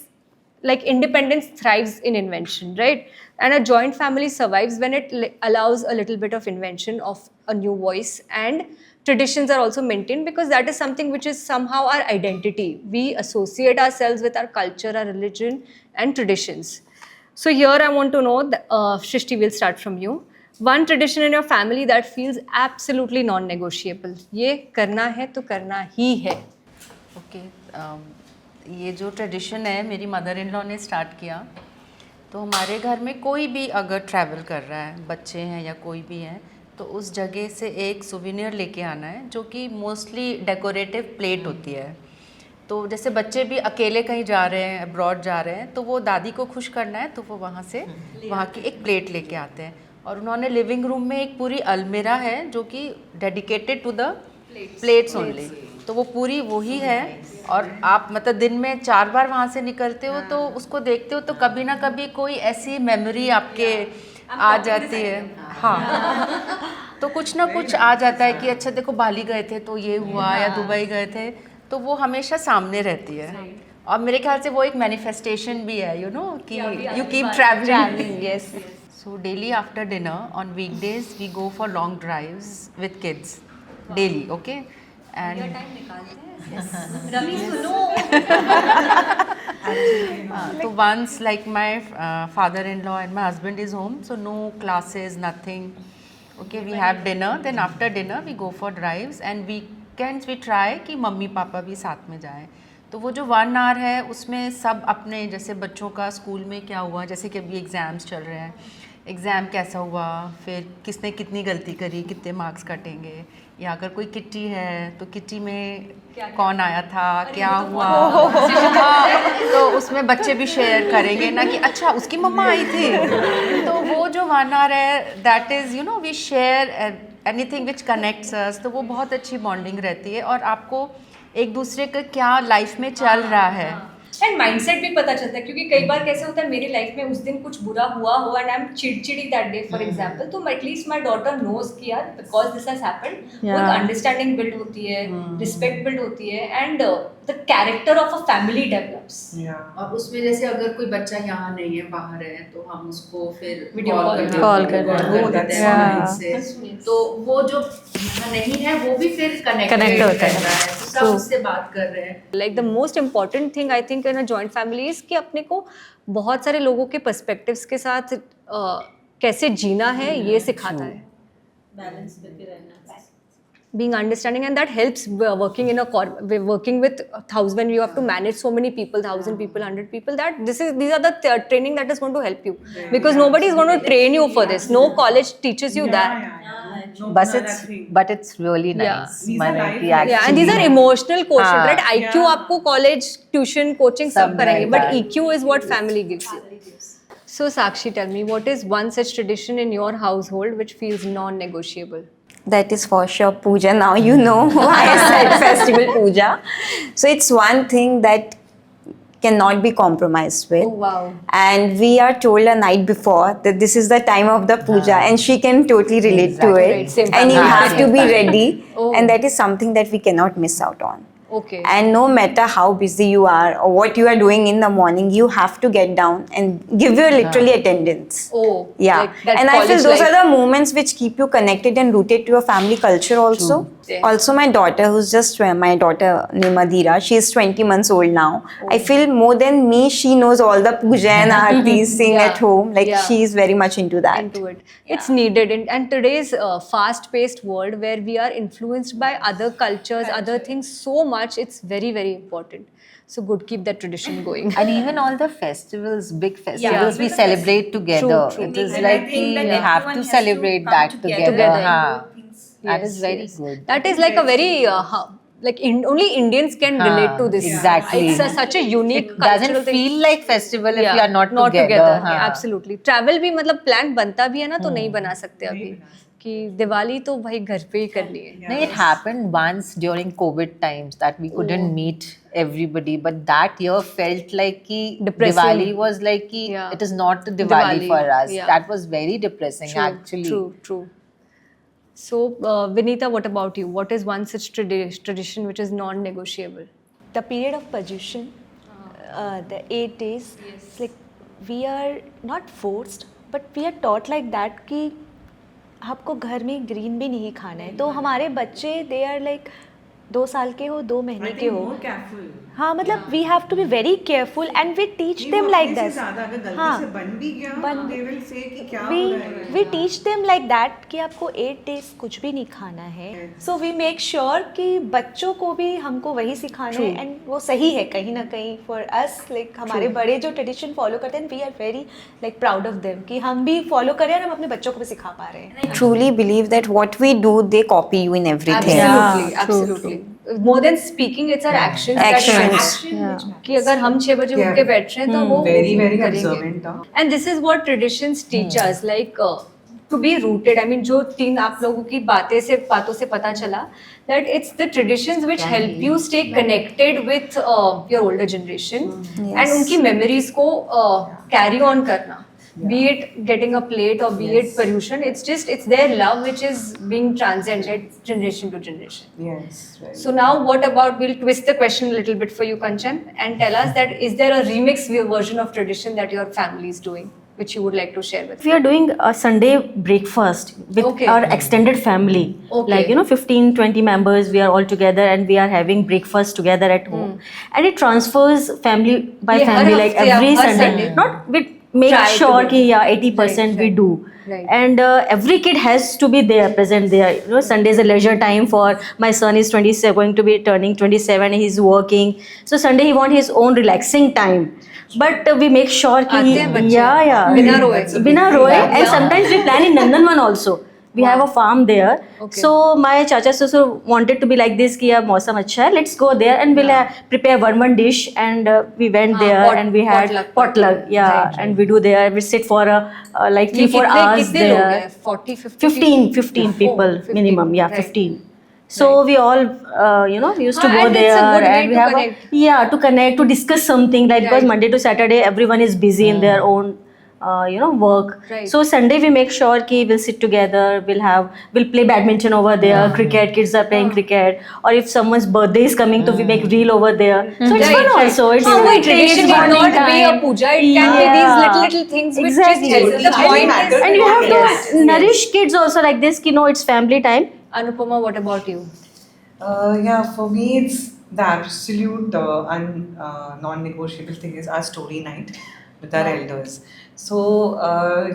like independence thrives in invention right and a joint family survives when it allows a little bit of invention of a new voice and traditions are also maintained because that is something which is somehow our identity we associate ourselves with our culture our religion and traditions so here I want to know Shrishti we'll start from you one tradition in your family that feels absolutely non-negotiable ये करना है तो करना ही है okay ये जो tradition है मेरी मदर इन लॉ ने स्टार्ट किया तो हमारे घर में कोई भी अगर ट्रैवल कर रहा है बच्चे हैं या कोई भी है तो उस जगह से एक सुविनियर लेके आना है जो कि मोस्टली डेकोरेटिव प्लेट होती है तो जैसे बच्चे भी अकेले कहीं जा रहे हैं अब्रॉड जा रहे हैं तो वो दादी को खुश करना है तो वो वहाँ से वहाँ की एक प्लेट लेके आते हैं और उन्होंने लिविंग रूम में एक पूरी अलमीरा है जो कि dedicated to the plates only तो वो पूरी वही है और आप मतलब दिन में 4 बार वहाँ से निकलते हो तो उसको देखते हो तो कभी ना कभी कोई ऐसी मेमोरी आपके आ जाती है हाँ तो कुछ ना कुछ आ जाता है कि अच्छा देखो बाली गए थे तो ये हुआ या दुबई गए थे तो वो हमेशा सामने रहती है और मेरे ख्याल से वो एक मैनिफेस्टेशन भी है यू नो कि you keep travelling Yes. So daily after dinner on weekdays we go for long drives with kids daily okay and so once like my father-in-law and my husband is home so no classes nothing okay we have dinner then after dinner we go for drives and weekends we try कि mummy papa भी साथ में जाएं तो वो जो 1 hour है उसमें सब अपने जैसे बच्चों का स्कूल में क्या हुआ जैसे कि अभी एग्ज़ाम्स चल रहे हैं एग्ज़ाम कैसा हुआ फिर किसने कितनी गलती करी कितने मार्क्स कटेंगे या अगर कोई किट्टी है तो किट्टी में कौन आया था क्या हुआ तो उसमें बच्चे भी शेयर करेंगे ना कि अच्छा उसकी मम्मा आई थी तो वो जो 1 आवर है that is you know we share anything which connects us तो वो बहुत अच्छी बॉन्डिंग रहती है और आपको एक दूसरे का क्या लाइफ में चल रहा है एंड माइंडसेट भी पता चलता है क्योंकि कई बार कैसे होता है मेरी लाइफ में उस दिन कुछ बुरा हुआ हो एंड आई एम चिड़चिड़ी दैट डे फॉर एग्जांपल तो एटलीस्ट माय डॉटर नोज कि यार बिकॉज दिस हैज हैपेंड एक अंडरस्टैंडिंग बिल्ड होती है रिस्पेक्ट बिल्ड होती है and the character of a family develops और उसमें जैसे अगर कोई बच्चा यहाँ नहीं है बाहर है तो हम उसको फिर वीडियो कॉल कर तो वो जो यहाँ नहीं है वो भी फिर Connect होता है। तो सब उससे बात कर रहे हैं like the most important thing I think in a joint family is कि अपने को बहुत सारे लोगों के पर्सपेक्टिव्स के साथ कैसे जीना है ये सिखाता है being understanding and that helps working in a working with when you have to manage so many people 1,000 people 100 people that these are the training that is going to help you because nobody is going to train you for this no college teaches you that but it's really nice. yeah and these are emotional quotient right IQ आपको college tuition coaching सब करेंगे but EQ is what family gives you so Sakshi tell me what is one such tradition in your household which feels non-negotiable That is for sure puja. Now you know why I said festival puja. So it's one thing that cannot be compromised with. oh wow And we are told a night before that this is the time of the puja, and she can totally relate to Right, it. same And you family. have to be ready, Oh. and that is something that we cannot miss out on. okay And no matter how busy you are or what you are doing in the morning, you have to get down and give your literally attendance. oh Yeah, like that and I feel college those are life. the moments which keep you connected and rooted to your family culture also. Yeah. Also, my daughter, who's just my daughter Nimadira, she is 20 months old now. I feel more than me, she knows all the puja and aartis sing Yeah. at home. Like Yeah. she is very much into that. into it. It's needed and today's fast-paced world where we are influenced by other cultures, other things so much. It's very very important. So good, keep that tradition going. And even all the festivals, big festivals, we celebrate together. True. It is And like I think that we have everyone to has celebrate come that together. and हाँ. do things. That is very good. That is like a very only Indians can relate to this. Exactly. It's such a unique It doesn't cultural thing. feel like festival if Yeah, you are not together. हाँ. Absolutely. Travel भी मतलब plan बनता भी है ना तो नहीं बना सकते अभी कि दिवाली तो भाई घर पे ही करनी है. No, it happened once during COVID times that we couldn't meet everybody, but that year felt like ki Depressing. Diwali was like ki Yeah. it is not Diwali for us. yeah. That was very depressing actually. True. So, Vinita, what about you? What is one such tradition which is non-negotiable? The period of Paryushan, the 8 days, it's like we are not forced, but we are taught like that कि आपको घर में green भी नहीं खाना है. तो हमारे बच्चे they are like 2 साल के हो, 2 महीने के हो. हाँ मतलब we have to be very careful and we teach them like that. हाँ, we teach them like that कि आपको 8 days कुछ भी नहीं खाना है. So we make sure कि बच्चों को भी हमको वही सिखाना है and वो सही है कहीं ना कहीं for us like हमारे बड़े जो tradition follow करते हैं we are very like proud of them कि हम भी follow कर रहे हैं और हम अपने बच्चों को भी सिखा पा रहे हैं. Truly believe that what we do, they copy you in everything. Absolutely. More than speaking, it's our actions. Actions. कि अगर हम 6 बजे उठ के बैठ रहे हैं तो वो Very करेंगे. observant. And this is what traditions teach us, like to be rooted. I mean, जो 3 आप लोगों की बातों से पता चला that it's the traditions which help you stay connected with your older generation and उनकी memories को carry on करना. Be it getting a plate or be it Paryushan, it's their love which is being transcended generation to generation. Yes. Right. So now what about, we'll twist the question a little bit for you, Kanchan, and tell us that is there a remix version of tradition that your family is doing, which you would like to share with us? We are doing a Sunday breakfast with our extended family. Like, 15, 20 members, we are all together and we are having breakfast together at home. And it transfers family by family, like every Sunday. Not with make sure कि 80% we do. Right. And every kid has to be there, present there. Sunday is a leisure time for my son is 27, going to be turning 27. He's working, so Sunday he want his own relaxing time. But we make sure कि बिना रोए. And sometimes we plan in Nandanvan also. We have a farm there. So my chacha sasur wanted to be like this कि अब मौसम अच्छा है, let's go there and we'll prepare one dish. And we went there and we had potluck. And we do there. We sit for like 3-4 hours there. 15 people minimum. 15. So we all, we used to go and there it's a good way and we to have connect. to connect, to discuss something like because Monday to Saturday everyone is busy in their own work. Right. So Sunday we make sure ki we'll sit together, we'll play badminton over there, cricket, kids are playing cricket, or if someone's birthday is coming, so we make reel over there. So it's fun also. It's tradition should not be a puja. It can be these little things which just help. The point is, and you have to nourish kids also like this ki it's family time. Anupama, what about you? For me, it's the absolute non-negotiable thing is our story night with our elders. So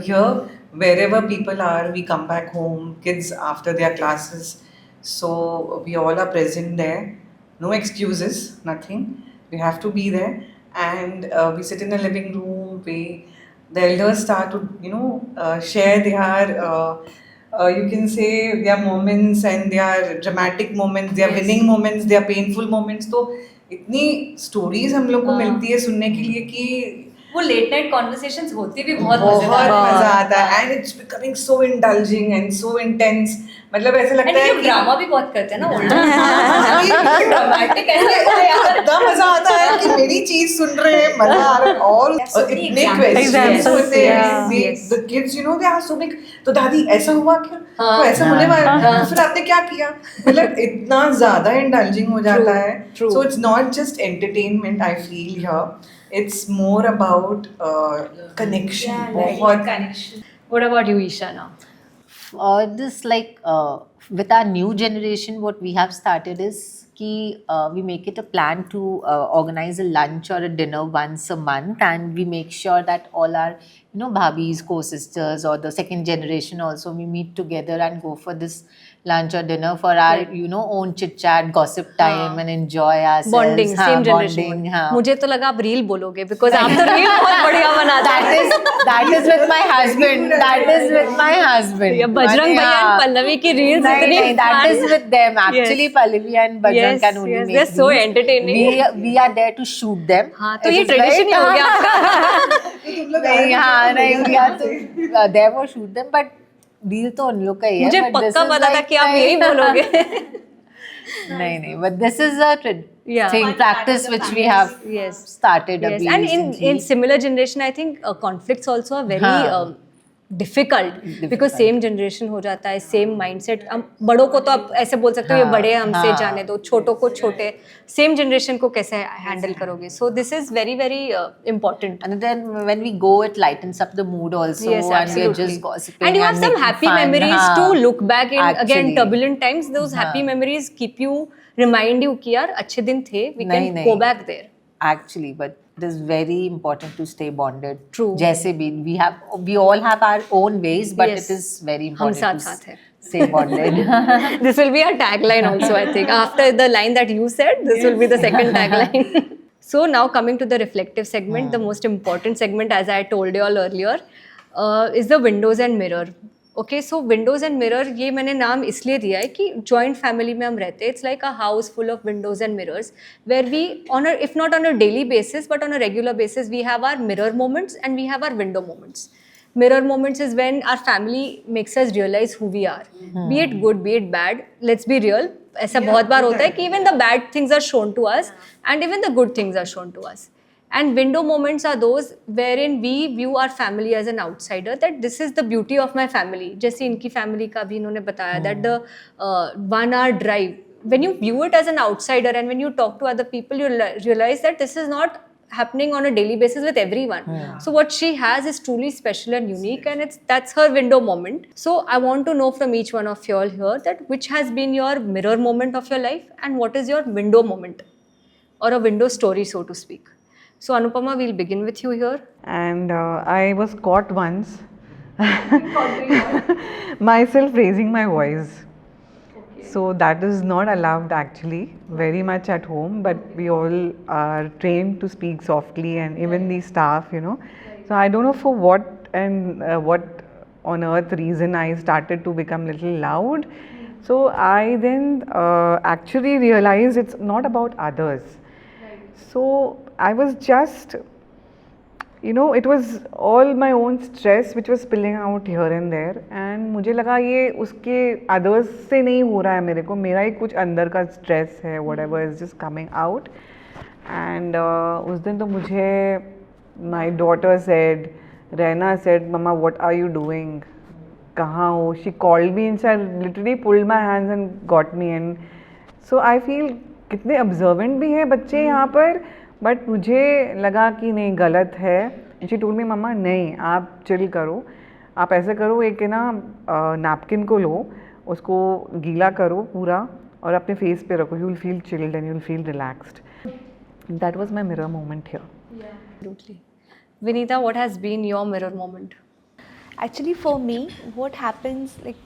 here, wherever people are, we come back home, kids after their classes. So we all are present there. No excuses, nothing. We have to be there. And we sit in the living room. The elders start to, share their... you can say their moments and their dramatic moments, their winning moments, their painful moments. तो इतनी stories हम लोग को मिलती है सुनने के लिए कि वो लेट नाइट कॉन्वर्सेशंस होती भी बहुत मजा आता है and it's becoming so indulging and so intense. मतलब ऐसा लगता है कि ड्रामा भी बहुत करते हैं ना ओल्डर ड्रामेटिक इतना मजा आता है कि मेरी चीज सुन रहे हैं मजा आ रहा है और इतने क्वेश्चंस होते हैं the kids they are so big तो दादी ऐसा हुआ क्या तो ऐसा होने वाला तो फिर आपने क्या किया मतलब इतना ज्यादा इंडल्जिंग हो जाता है so it's not just entertainment I feel here it's more about connection बहुत connection. What about you, Isha, now? This like with our new generation, what we have started is we make it a plan to organize a lunch or a dinner once a month, and we make sure that all our bhabis, co-sisters, or the second generation also, we meet together and go for this lunch or dinner for our own chit chat, gossip time, and enjoy ourselves. Bonding same generation bonding, हाँ. मुझे तो लगा आप reel बोलोगे because आप तो reel बहुत बढ़िया बनाते हैं that is with my husband. That is with my husband. ये बजरंग भैया हाँ. and पल्लवी की रील्स नहीं, इतनी नहीं, that is with them. Actually, Yes. Pallavi and Bajrang Yes, can only yes, make they're so these. entertaining. We are there to shoot them. हाँ तो It ये is ट्रेडिशन ही हो like- गया आपका नहीं, हाँ, नहीं, we are to there for shoot them, but deal तो उन लोग का ही है. मुझे but this पक्का is पता था like कि आप my- यही बोलोगे नहीं, नहीं, but this is a Yeah. thing, practice which we have Yes. started a Yes, bit and in recently. similar generation, I think conflicts also are very हाँ. difficult because same generation हो जाता है, same mindset. हम बड़ों को तो आप ऐसे बोल सकते हो ये हाँ, बड़े हैं, हमसे हाँ. जाने दो, छोटों को छोटे, same generation को कैसे handle करोगे? So this is very very important. And then when we go, it lightens up the mood also, Yes, and we're absolutely. just gossiping. And you have some making happy fun. memories हाँ. to look back in again Actually. turbulent times. Those happy memories keep you remind you कि यार अच्छे दिन थे. We नहीं, can नहीं. go back there. Actually, but it is very important to stay bonded. True. जैसे भी we all have our own ways, but Yes. it is very हम important साथ to साथ हैं. stay bonded. This will be our tagline also, I think. After the line that you said, this will be the second tagline. So now coming to the reflective segment, the most important segment, as I told you all earlier, is the windows and mirror. Okay, so windows and mirror, ये मैंने नाम इसलिए दिया है कि joint family में हम रहते हैं. It's like a house full of windows and mirrors, where we, if not on a daily basis, but on a regular basis, we have our mirror moments and we have our window moments. Mirror moments is when our family makes us realize who we are. Be it good, be it bad. Let's be real. ऐसा बहुत बार होता है कि even the bad things are shown to us and even the good things are shown to us. And window moments are those wherein we view our family as an outsider, that this is the beauty of my family. जैसे इनकी family का भी इन्होंने बताया that the 1 hour drive, when you view it as an outsider and when you talk to other people, you realize that this is not happening on a daily basis with everyone. So what she has is truly special and unique, and that's her window moment. So I want to know from each one of you all here that which has been your mirror moment of your life and what is your window moment or a window story, so to speak. So Anupama, we'll begin with you here. And I was caught once myself raising my voice. So that is not allowed actually very much at home, but we all are trained to speak softly, and even the staff, So I don't know for what what on earth reason I started to become little loud. So I then actually realized it's not about others. So I was just, it was all my own stress which was spilling out here and there, and मुझे लगा ये उसके others से नहीं हो रहा है मेरे को, मेरा ही कुछ अंदर का stress है, whatever is just coming out. And उस दिन तो मुझे my daughter said, Rehna said, Mama, what are you doing? कहाँ हो? She called me and she literally pulled my hands and got me. And so I feel कितने observant भी हैं बच्चे यहाँ पर, बट मुझे लगा कि नहीं गलत है. शी टोल्ड मी मम्मा नहीं आप चिल करो, आप ऐसे करो एक है ना नैपकिन को लो, उसको गीला करो पूरा और अपने फेस पे रखो, you will feel chilled and you will feel relaxed. That was my mirror moment here. Absolutely. Vinita, what has been your mirror moment? Actually, for me, what happens, like,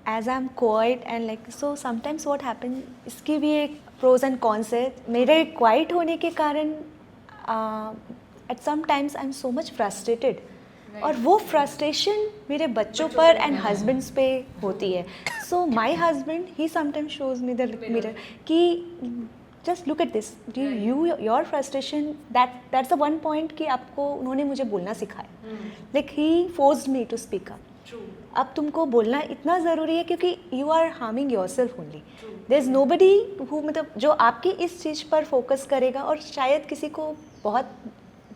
as I'm quiet and like, so sometimes what happens, इसकी भी एक pros and cons है. मेरे quiet होने के कारण at some times I'm so much frustrated. और वो frustration मेरे बच्चों पर and husbands पे होती है. So my husband, he sometimes shows me the mirror कि just look at this. Your frustration, that's the one point कि आपको उन्होंने मुझे बोलना सिखाया. Like he forced me to speak up. अब तुमको बोलना इतना ज़रूरी है क्योंकि you are harming yourself only. There's nobody who मतलब जो आपकी इस चीज़ पर फोकस करेगा, और शायद किसी को बहुत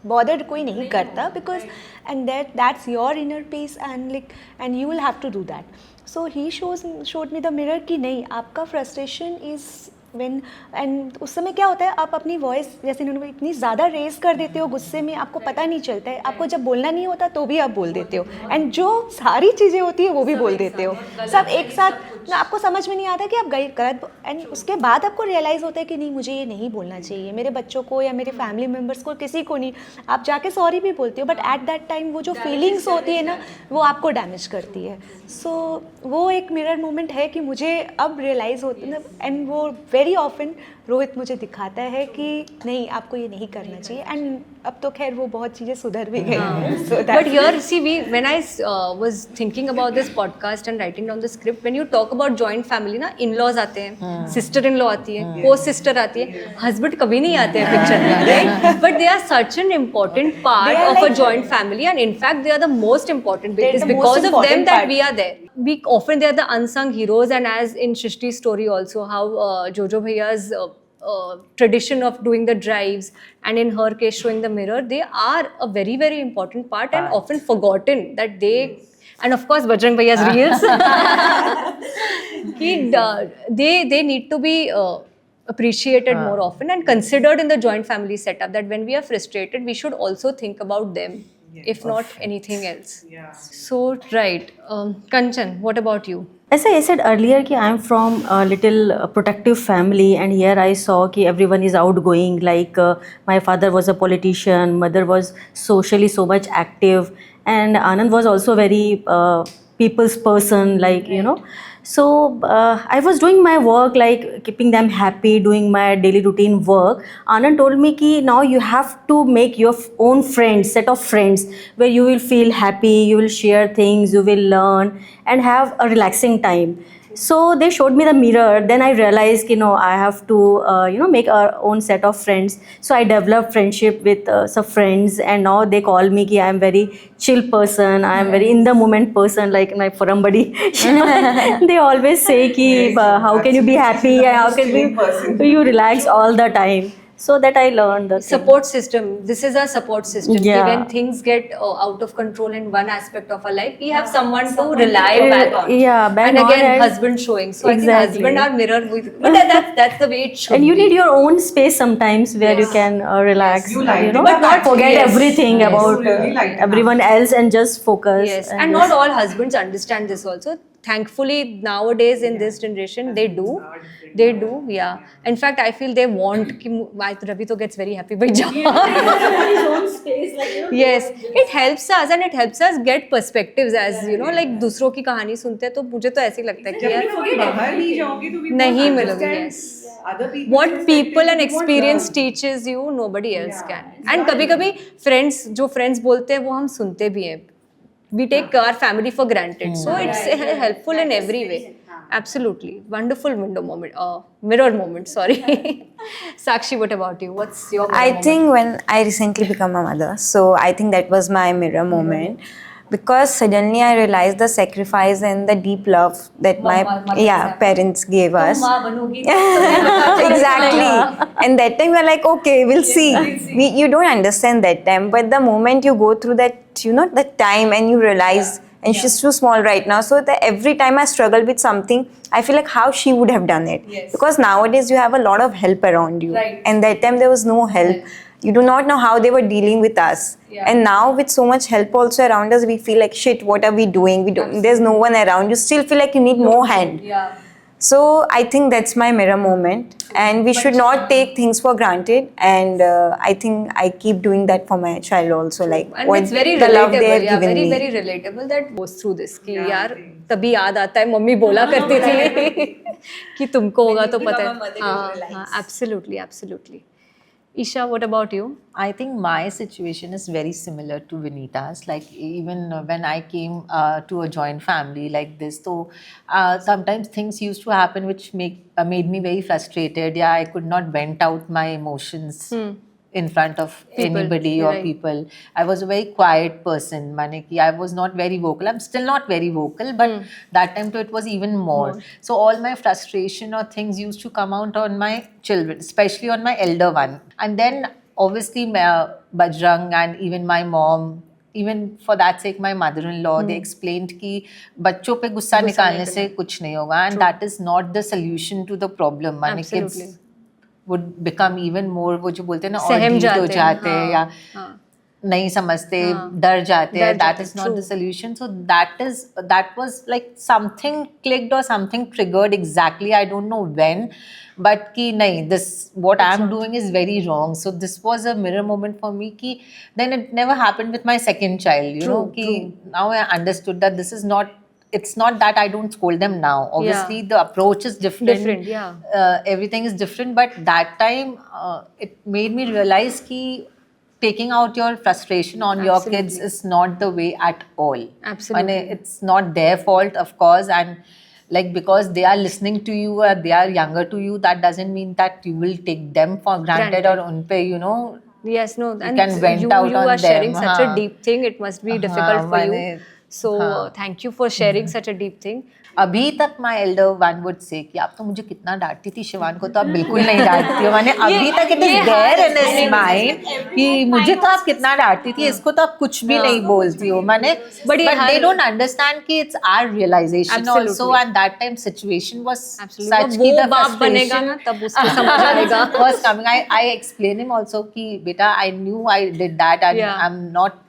bothered कोई नहीं करता, because and that's your inner peace and you will have to do that. So he showed me the mirror कि नहीं, आपका frustration is व्हेन एंड उस समय क्या होता है, आप अपनी वॉइस जैसे इन्होंने इतनी ज़्यादा रेज कर देते हो गुस्से में, आपको पता नहीं चलता है, आपको जब बोलना नहीं होता तो भी आप बोल देते हो, एंड जो सारी चीज़ें होती है वो भी बोल देते हो, सब एक साथ। आपको समझ में नहीं आता कि आप गलत, एंड उसके बाद आपको रियलाइज़ होता है कि नहीं मुझे ये नहीं बोलना चाहिए मेरे बच्चों को या मेरे फैमिली मेम्बर्स को, किसी को नहीं। आप जाके सॉरी भी बोलते हो, बट एट दैट टाइम वो जो फीलिंग्स होती है ना वो आपको डैमेज करती है। सो वो एक मिरर मोमेंट है कि मुझे अब रियलाइज़ होता है, एंड वो वेरी ऑफन रोहित मुझे दिखाता है कि नहीं आपको ये नहीं करना चाहिए, एंड अब तो खैर वो बहुत चीज़ें सुधर भी गई हैं। But here, see, when I was thinking about this podcast and writing down the script, when you talk about joint family ना, in-laws आते हैं, sister-in-law आती है, co-sister आती है, husband कभी नहीं आते हैं picture में, right? But they are such an important part of a joint family, and in fact, they are the most important bit. It's because of them that we are there. We often they are the unsung heroes, and as in Shrishti's story also, how Jojo Bhaiya's tradition of doing the drives, and in her case showing the mirror, they are a very very important part and often forgotten that they, and of course Bajrang Bhaiya's reels, they need to be appreciated more often and considered in the joint family setup, that when we are frustrated we should also think about them, if not anything else. So right, Kanchan, what about you? As I said earlier, कि I'm from a little protective family, and here I saw कि everyone is outgoing. Like my father was a politician, mother was socially so much active, and Anand was also very people's person, like you know. So I was doing my work, like keeping them happy, doing my daily routine work. Anand told me कि now you have to make your own friends, set of friends where you will feel happy, you will share things, you will learn and have a relaxing time. So they showed me the mirror. Then I realized, you know, I have to, make our own set of friends. So I developed friendship with some friends, and now they call me कि I am very chill person. I am very in the moment person, like my forum buddy. They always say कि how can you be happy and how can you relax all the time. So that I learned the Support system. This is our support system. कि Yeah. when things get out of control in one aspect of our life, we have someone to rely back on. Yeah, back and on again, and- husband showing. So Exactly. I think husband are mirror with. But that's the way it should. And you be. need your own space sometimes where you can relax, You like it. but not forget Yes. everything Yes. about You really like it. everyone else and just focus. Yes, and not all husbands understand this also. Thankfully, nowadays in this generation, they do. They do, yeah. In fact, I feel they want. Ravi to gets very happy by Yes, it helps us, and it helps us get perspectives, as you know, like दूसरों की कहानी सुनते हैं तो मुझे तो ऐसे ही लगता है कि यार बाहर नहीं जाओगे तो भी नहीं won't मिलोगे. understand Yes. other people's What people and perspective, you won't experience learn. teaches you, nobody else can. And कभी-कभी friends जो friends बोलते हैं वो हम सुनते भी हैं. We take our family for granted, so it's helpful in every way. Absolutely, wonderful mirror moment. Sorry, Sakshi, what about you? What's your? I think when I recently became a mother, so I think that was my mirror moment. Because suddenly I realized the sacrifice and the deep love that my parents gave us. Exactly. And that time we're like, okay, we'll see. You don't understand that time, but the moment you go through that, that time and you realize, and she's too small right now, so that every time I struggle with something, I feel like how she would have done it. Because nowadays you have a lot of help around you. And that time there was no help. You do not know how they were dealing with us. And now with so much help also around us, we feel like, shit, what are we doing? There's no one around. You still feel like you need more hand. So I think that's my mirror moment. And we should not take things for granted. And I think I keep doing that for my child also. Like And it's very the love they relatable, have yeah, given very me. very relatable that goes through this कि यार तभी याद आता है mummy बोला करती थी कि तुमको होगा तो पता है. हाँ, absolutely, absolutely. Isha, what about you? I think my situation is very similar to Vinita's. Like even when I came to a joint family like this, so sometimes things used to happen which made me very frustrated. Yeah, I could not vent out my emotions in front of anybody or people. I was a very quiet person. I was not very vocal. I'm still not very vocal, but that time too it was even more. So all my frustration or things used to come out on my children, especially on my elder one. And then obviously Bajrang and even my mom even for that sake my mother-in-law they explained कि बच्चों पे गुस्सा निकालने से कुछ नहीं होगा, and that is not the solution to the problem. माने kids would become even more, वो जो बोलते हैं ना, सहम और हो जाते हैं या नहीं समझते, डर जाते हैं, that is not the solution. So that was like something clicked or something triggered exactly, I don't know when, but कि नहीं, this what I'm doing is very wrong. So this was a mirror moment for me कि then it never happened with my second child, you know, कि now I understood that this is not, it's not that I don't scold them now. Obviously, the approach is different. Everything is different. But that time, it made me realize that taking out your frustration on your kids is not the way at all. Absolutely. And it's not their fault, of course. And like, because they are listening to you or they are younger to you, that doesn't mean that you will take them for granted. Or unpe, you know. Yes, no. You can vent out you on are sharing them. such a deep thing. It must be difficult for you. So thank you for sharing such a deep thing. अभी तक माई elder one would say कि आप तो मुझे कितना डांटती थी, शिवान को तो आप बिल्कुल नहीं डांटती हो. मैंने अभी तक it is there in his mind कि मुझे तो आप कितना डांटती थी, इसको तो आप कुछ भी नहीं बोलती हो. मैंने बट दे डोंट अंडरस्टैंड कि it's our realisation also, and that time situation was such कि द बाप बनेगा ना तब उसको समझ आएगा. Was coming. I explain him also कि बेटा I knew I did that and I am not,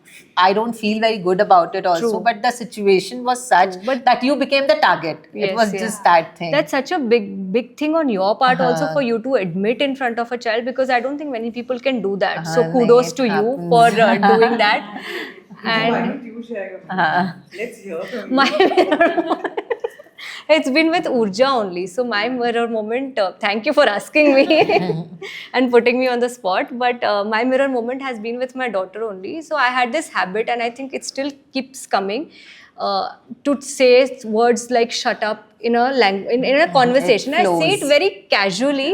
I don't feel very good about it also. But the situation was such that you became the target. It was just that thing. That's such a big thing on your part also, for you to admit in front of a child, because I don't think many people can do that. So kudos to you for doing that. And Why don't you share? Let's hear from you. my it's been with Urja only. So my mirror moment, thank you for asking me and putting me on the spot. But my mirror moment has been with my daughter only. So I had this habit, and I think it still keeps coming, to say words like "shut up" in a conversation. I say it very casually,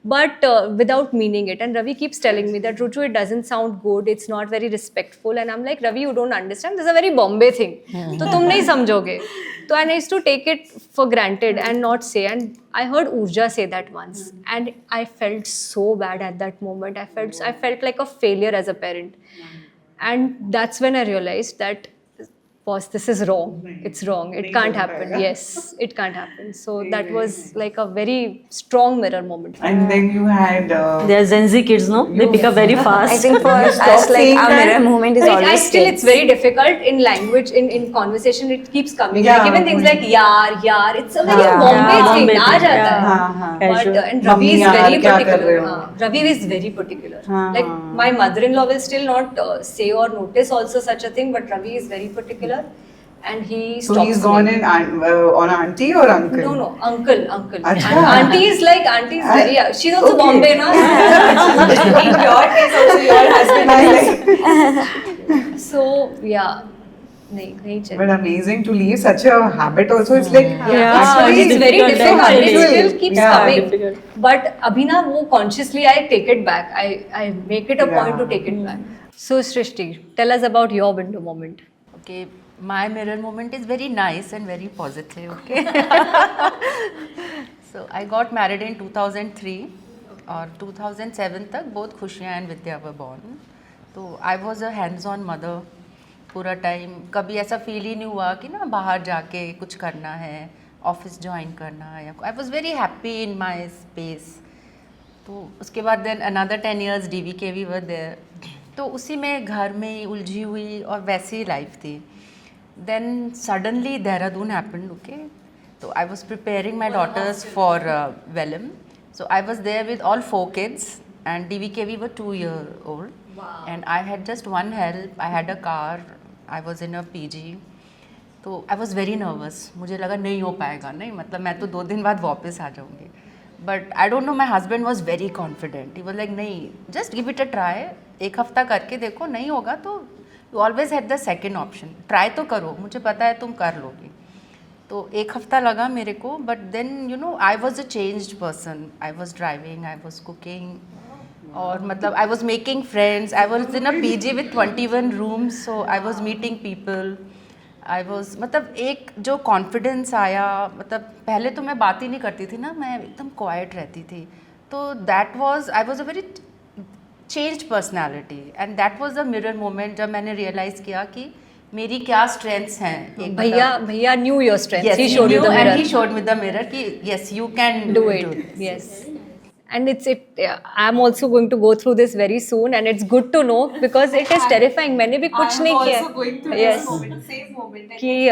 but without meaning it. And Ravi keeps telling me that, Ruchu, it doesn't sound good, it's not very respectful. And I'm like, Ravi, you don't understand, this is a very Bombay thing. So tum nahi samjhoge. So I used to take it for granted and not say. And I heard Urja say that once, and I felt so bad at that moment. I felt like a failure as a parent. And that's when I realized that, boss, this is wrong. It's wrong. It can't happen. Yes, it can't happen. So that was like a very strong mirror moment. And then you had. They are Gen Z kids, no? They pick up very fast. I think for us, like our mirror movement is always Still, kids. it's very difficult in language, in conversation. It keeps coming. Yeah, like even things like yaar. It's a very Bombay thing. Aa jata hai. But and Ravi is very particular. Ravi is very particular. Like my mother-in-law will still not say or notice also such a thing, but Ravi is very particular. And he So stops he's gone me. in on auntie or uncle? No, uncle. Achha. And auntie is very. She's also Bombay, na. In your case also, your husband. So yeah, nahi chal. But amazing to leave such a habit also. It's like Actually, it's very difficult. It still keeps Yeah. coming. But abhi na wo consciously I take it back. I make it a point to take it back. So Srishti, tell us about your window moment. Okay, my mirror moment is very nice and very positive. Okay. So I got married in 2003 और 2007 तक बहुत खुशियाँ and Vidya were born. तो I was a hands-on mother पूरा time. कभी ऐसा feel ही नहीं हुआ कि ना बाहर जाके कुछ करना है, ऑफिस ज्वाइन करना है. I was very happy in my space. तो उसके बाद then another 10 years DVKV were there. तो उसी में घर में उलझी हुई और वैसी लाइफ थी. Then suddenly Dehradun happened, okay. So I was preparing my daughters for Vellum. So I was there with all 4 kids, and DVKV were 2-year-old. Wow. And I had just one help. I had a car. I was in a PG. तो I was very nervous. मुझे लगा नहीं हो पाएगा, नहीं मतलब मैं तो 2 दिन बाद वापस आ जाऊँगी. But I don't know, my husband was very confident. He was like, नहीं, just give it a try. 1 हफ्ता करके देखो, नहीं होगा तो you always had the second option. Try तो करो, मुझे पता है तुम कर लोगी. तो 1 हफ्ता लगा मेरे को, but then you know I was a changed person. I was driving, I was cooking, और मतलब I was making friends. I was in a PG with 21 rooms, so I was meeting people. I was मतलब एक जो confidence आया, मतलब पहले तो मैं बात ही नहीं करती थी ना, मैं एकदम क्वाइट रहती थी. तो that was, I was a very changed personality, and that was the mirror moment जब मैंने realize किया कि मेरी क्या strengths हैं. एक भैया knew your strengths. yes, He showed you the and mirror. he showed me the mirror कि yes, you can Do it. this. Yes. And I'm also going to go through this very soon, and it's good to know because it is terrifying. मैंने भी कुछ नहीं किया. Yes. कि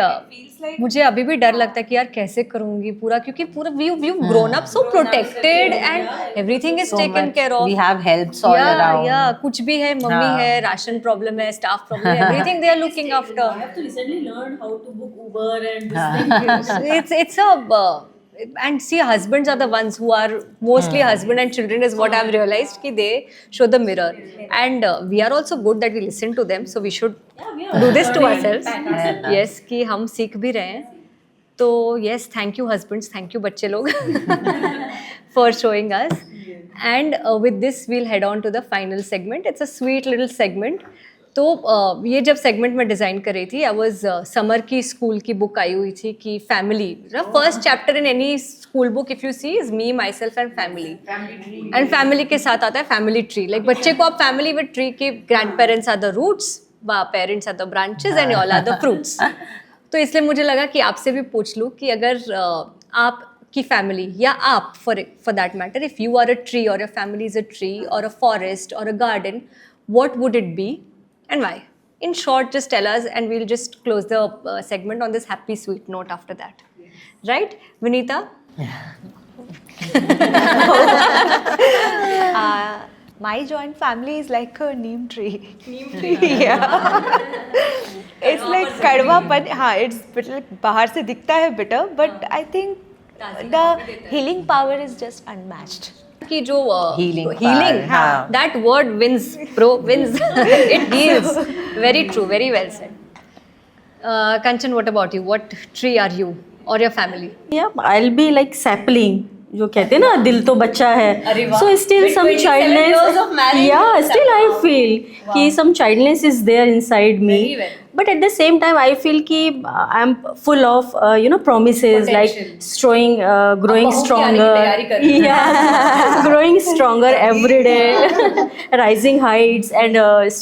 मुझे अभी भी डर लगता है कि यार कैसे करूँगी पूरा, क्योंकि पूरा we've grown up so protected and everything is So taken much. care of. We have helps all around. Yeah, कुछ भी है, मम्मी है, राशन प्रॉब्लम है, स्टाफ प्रॉब्लम है, everything they are looking after. I have to recently learn how to book Uber and this thing. It's a and see, husbands are the ones who are mostly husband and children is what I've realized कि they show the mirror, and we are also good that we listen to them, so we should do this to ourselves. Yes, कि हम सीख भी रहे हैं. तो yes, thank you husbands, thank you बच्चे लोग for showing us. And with this we'll head on to the final segment. It's a sweet little segment. तो ये जब सेगमेंट में डिज़ाइन कर रही थी, आई वॉज समर की स्कूल की बुक आई हुई थी कि family, first chapter in any school book if you see is me myself and family, and family के साथ आता है फैमिली ट्री. लाइक बच्चे को आप फैमिली विद ट्री की grandparents are the roots, parents are the branches and all are the fruits. तो इसलिए मुझे लगा कि आपसे भी पूछ लूँ कि अगर आपकी फैमिली या आप for that matter, if you are a tree और your family is a tree और अ फॉरेस्ट और a garden, what would it be and why? In short, just tell us and we'll just close the segment on this happy sweet note after that. Right? Vinita? My joint family is like a neem tree. Neem tree. Yeah. It's like kadwapan. हाँ, it's bitter. बाहर से दिखता है bitter, but I think the healing power is just unmatched. कि जो Healing healing, power, हाँ. that word wins, bro, wins. It heals. Very true, very well said. Kanchan, what about you? What tree are you or your family? Yeah, I'll be like sapling. जो कहते हैं ना, दिल तो बच्चा है. वाह. So still With some 27 years of childness. marriage, Yeah, it's still I sapling. feel कि some childness is there inside me. Very well. But at the same time, I feel कि I'm full of promises, like growing अब बहू की stronger. आने की तैयारी कर रही हैं. Yeah, growing stronger every day, rising heights and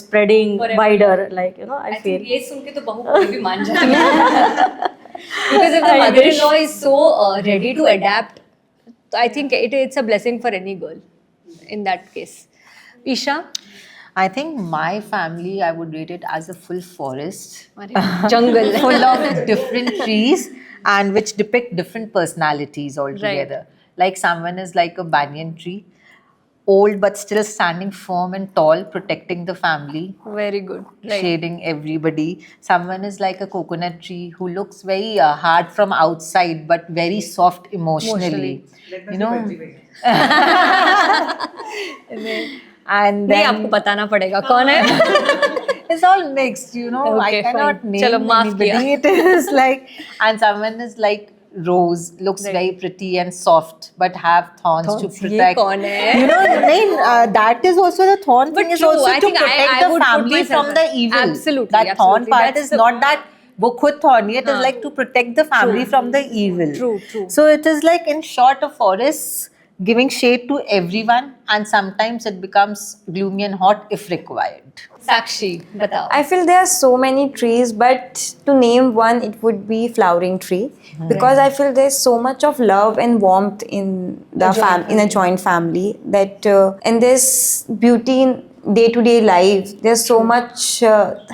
spreading Forever. wider. Like I I feel. think ये सुन के तो बहू कोई भी मान जाती है. Because if the mother-in-law is so ready to adapt, I think it's a blessing for any girl in that case. Isha? I think my family, I would rate it as a full forest. Jungle. Full of different trees and which depict different personalities altogether. Like someone is like a banyan tree, old but still standing firm and tall, protecting the family, Very good. Right. shading everybody. Someone is like a coconut tree who looks very hard from outside but very soft emotionally. You know? And नहीं, then आपको बताना पड़ेगा कौन है. it's all mixed, you know. Okay, I cannot fine. name चलो, माफ anybody. It is like, and someone is like rose, looks very pretty and soft, but have thorns to Thorns, ये protect. कौन है? You know, that is also the thorn But thing is true, also I to think I protect the would put family myself from the in. evil. Absolutely, That thorn absolutely. part That is is the- not that वो खुद thorny, it is like to protect the family from the evil. True, true. So it is like, in short, a forest giving shade to everyone, and sometimes it becomes gloomy and hot if required. Sakshi, बताओ. I feel there are so many trees, but to name one, it would be flowering tree, because I feel there's so much of love and warmth in the in a joint family, that and there's beauty in day-to-day life. There's so much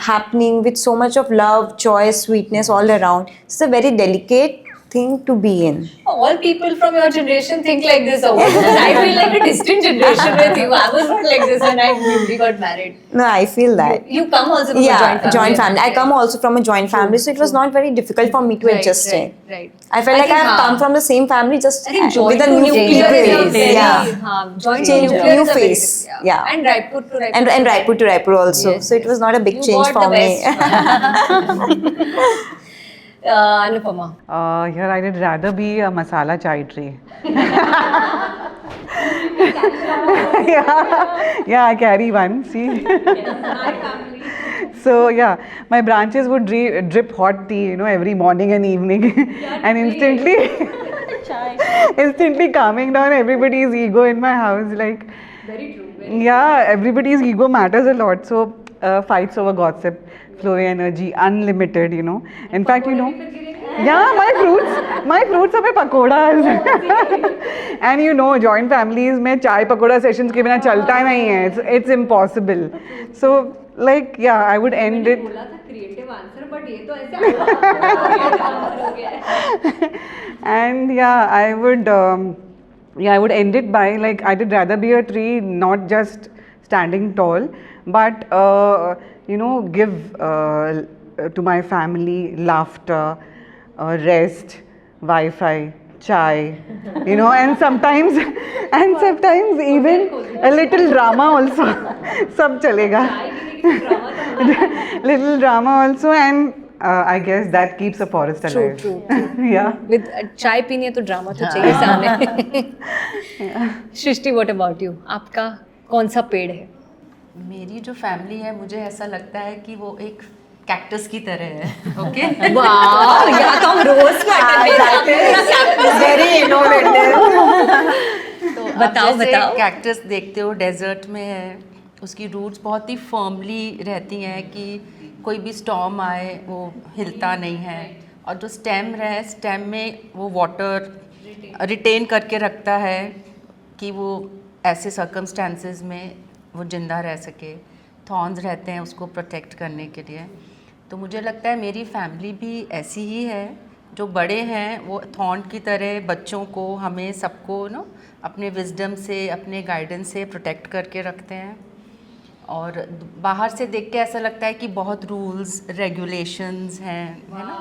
happening with so much of love, joy, sweetness all around. It's a very delicate thing to be in. All people from your generation think like this. I feel like a distant generation with you. I was not like this when I newly got married. No, I feel that. You come also from a Yeah, joint family. I come also from a joint family, so it was not very difficult for me to adjust in. Right. I felt like I have come from the same family, just I think with joint a to new nuclear is a face. very, Yeah. joint to Change, nuclear new is a very face. different- Yeah. And Raipur to Raipur. And Raipur to Raipur also. Yes, So it was not a big You change got for the me. best. Anupama. Here I did rather be a masala chai tree. yeah, I carry one. See. So yeah, my branches would drip hot tea, every morning and evening, and instantly calming down everybody's ego in my house. Like, Yeah, everybody's ego matters a lot. So fights over gossip, flowy energy, unlimited. You know. In fact, you know. Yeah, my fruits are my pakodas. And you know, joint families में चाय pakora sessions के बिना चलता नहीं है. It's impossible. So like yeah, I would end it. बोला था creative answer, but ये तो ऐसे And yeah, I would end it by like I'd rather be a tree, not just standing tall, but you know, give to my family laughter, rest, Wi-Fi, chai, you know, and sometimes even a little drama also. Sab chalega. Little drama also, and I guess that keeps a forest alive. True. Yeah. With चाय पीनी है तो drama तो चाहिए सामने. सृष्टि, what about you? आपका कौन सा पेड़ है? मेरी जो फैमिली है, मुझे ऐसा लगता है कि वो एक कैक्टस की तरह है. ओके. वाह, या तो हम रोज Very innovative. तो बताओ. कैक्टस देखते हो, डेजर्ट में है, उसकी रूट्स बहुत ही फर्मली रहती हैं कि कोई भी स्टॉर्म आए वो हिलता नहीं है, और जो स्टेम में वो वाटर रिटेन करके रखता है कि वो ऐसे सर्कमस्टेंसेस में वो जिंदा रह सके. थॉर्न्स रहते हैं उसको प्रोटेक्ट करने के लिए. तो मुझे लगता है मेरी फैमिली भी ऐसी ही है. जो बड़े हैं वो थॉर्न की तरह बच्चों को, हमें सबको ना अपने विजडम से, अपने गाइडेंस से प्रोटेक्ट करके रखते हैं. और बाहर से देख के ऐसा लगता है कि बहुत रूल्स रेगुलेशंस हैं, है ना,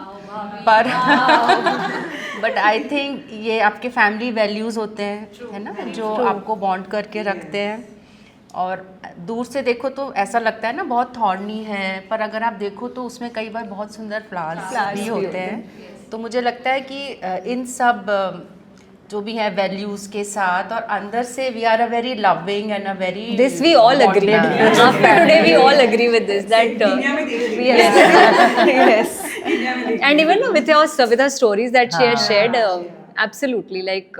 पर बट आई थिंक ये आपके फैमिली वैल्यूज़ होते हैं, है ना, जो आपको बॉन्ड करके रखते हैं. और दूर से देखो तो ऐसा लगता है ना बहुत थॉर्नी है, पर अगर आप देखो तो उसमें कई बार बहुत सुंदर फ्लावर्स भी होते हैं. तो मुझे लगता है कि इन सब जो भी है वैल्यूज के साथ, और अंदर से we are a very loving and a very This we all agree. After today, we all agree with this. That yes. And even with our stories that she has shared, absolutely like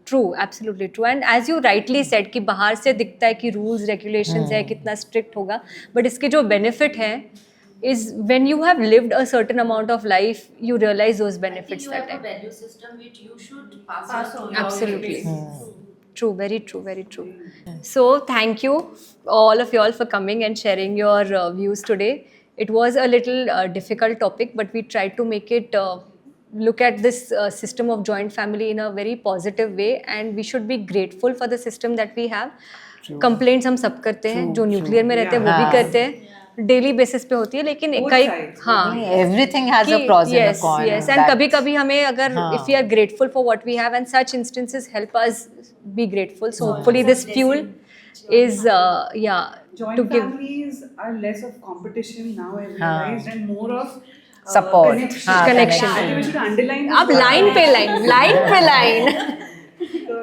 true, absolutely true. And as you rightly said कि बाहर से दिखता है कि rules regulations है, कितना strict होगा, but इसके जो benefit है is when you have lived a certain amount of life, you realize those benefits that time. value system which you should pass on to your Absolutely. True, very true. So thank you all of you all for coming and sharing your views today. It was a little difficult topic, but we tried to make it look at this system of joint family in a very positive way, and we should be grateful for the system that we have. Complaints हम सब करते हैं, जो nuclear में रहते हैं वो भी करते हैं, डेली बेसिस पे होती है, लेकिन कई Everything has a pros and a con. Yes, and कभी-कभी हमें अगर if we are grateful for what we have, and such instances help us be grateful. So hopefully this fuel is Joint to give. families are less of competition now, I realized, and more of Support. connection. I think we should underline this. अब line पे line.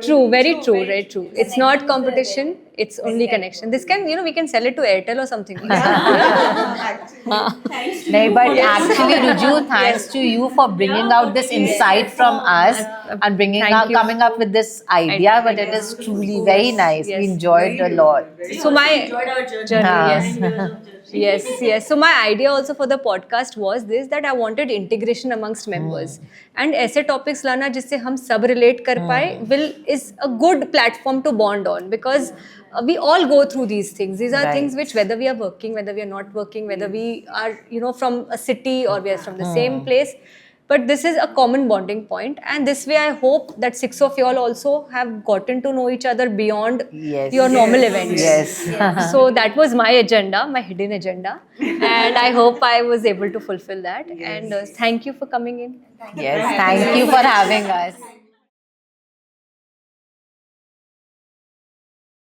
True, very true. It's not competition, it's only connection. This can, we can sell it to Airtel or something. No, but actually, Ruju, thanks to you for bringing out this insight from us and coming up with this idea. But it is truly very nice. We enjoyed a lot. So my journey, yes. So my idea also for the podcast was this, that I wanted integration amongst members, and ऐसे topics लाना जिससे हम सब relate कर पाए is a good platform to bond on, because we all go through these things. These are things which, whether we are working, whether we are not working, whether we are from a city or we are from the same place, but this is a common bonding point, and this way I hope that 6 of you all also have gotten to know each other beyond your normal events. Yes. So that was my agenda, my hidden agenda, and I hope I was able to fulfill that. And thank you for coming in. Yes, thank you for having us.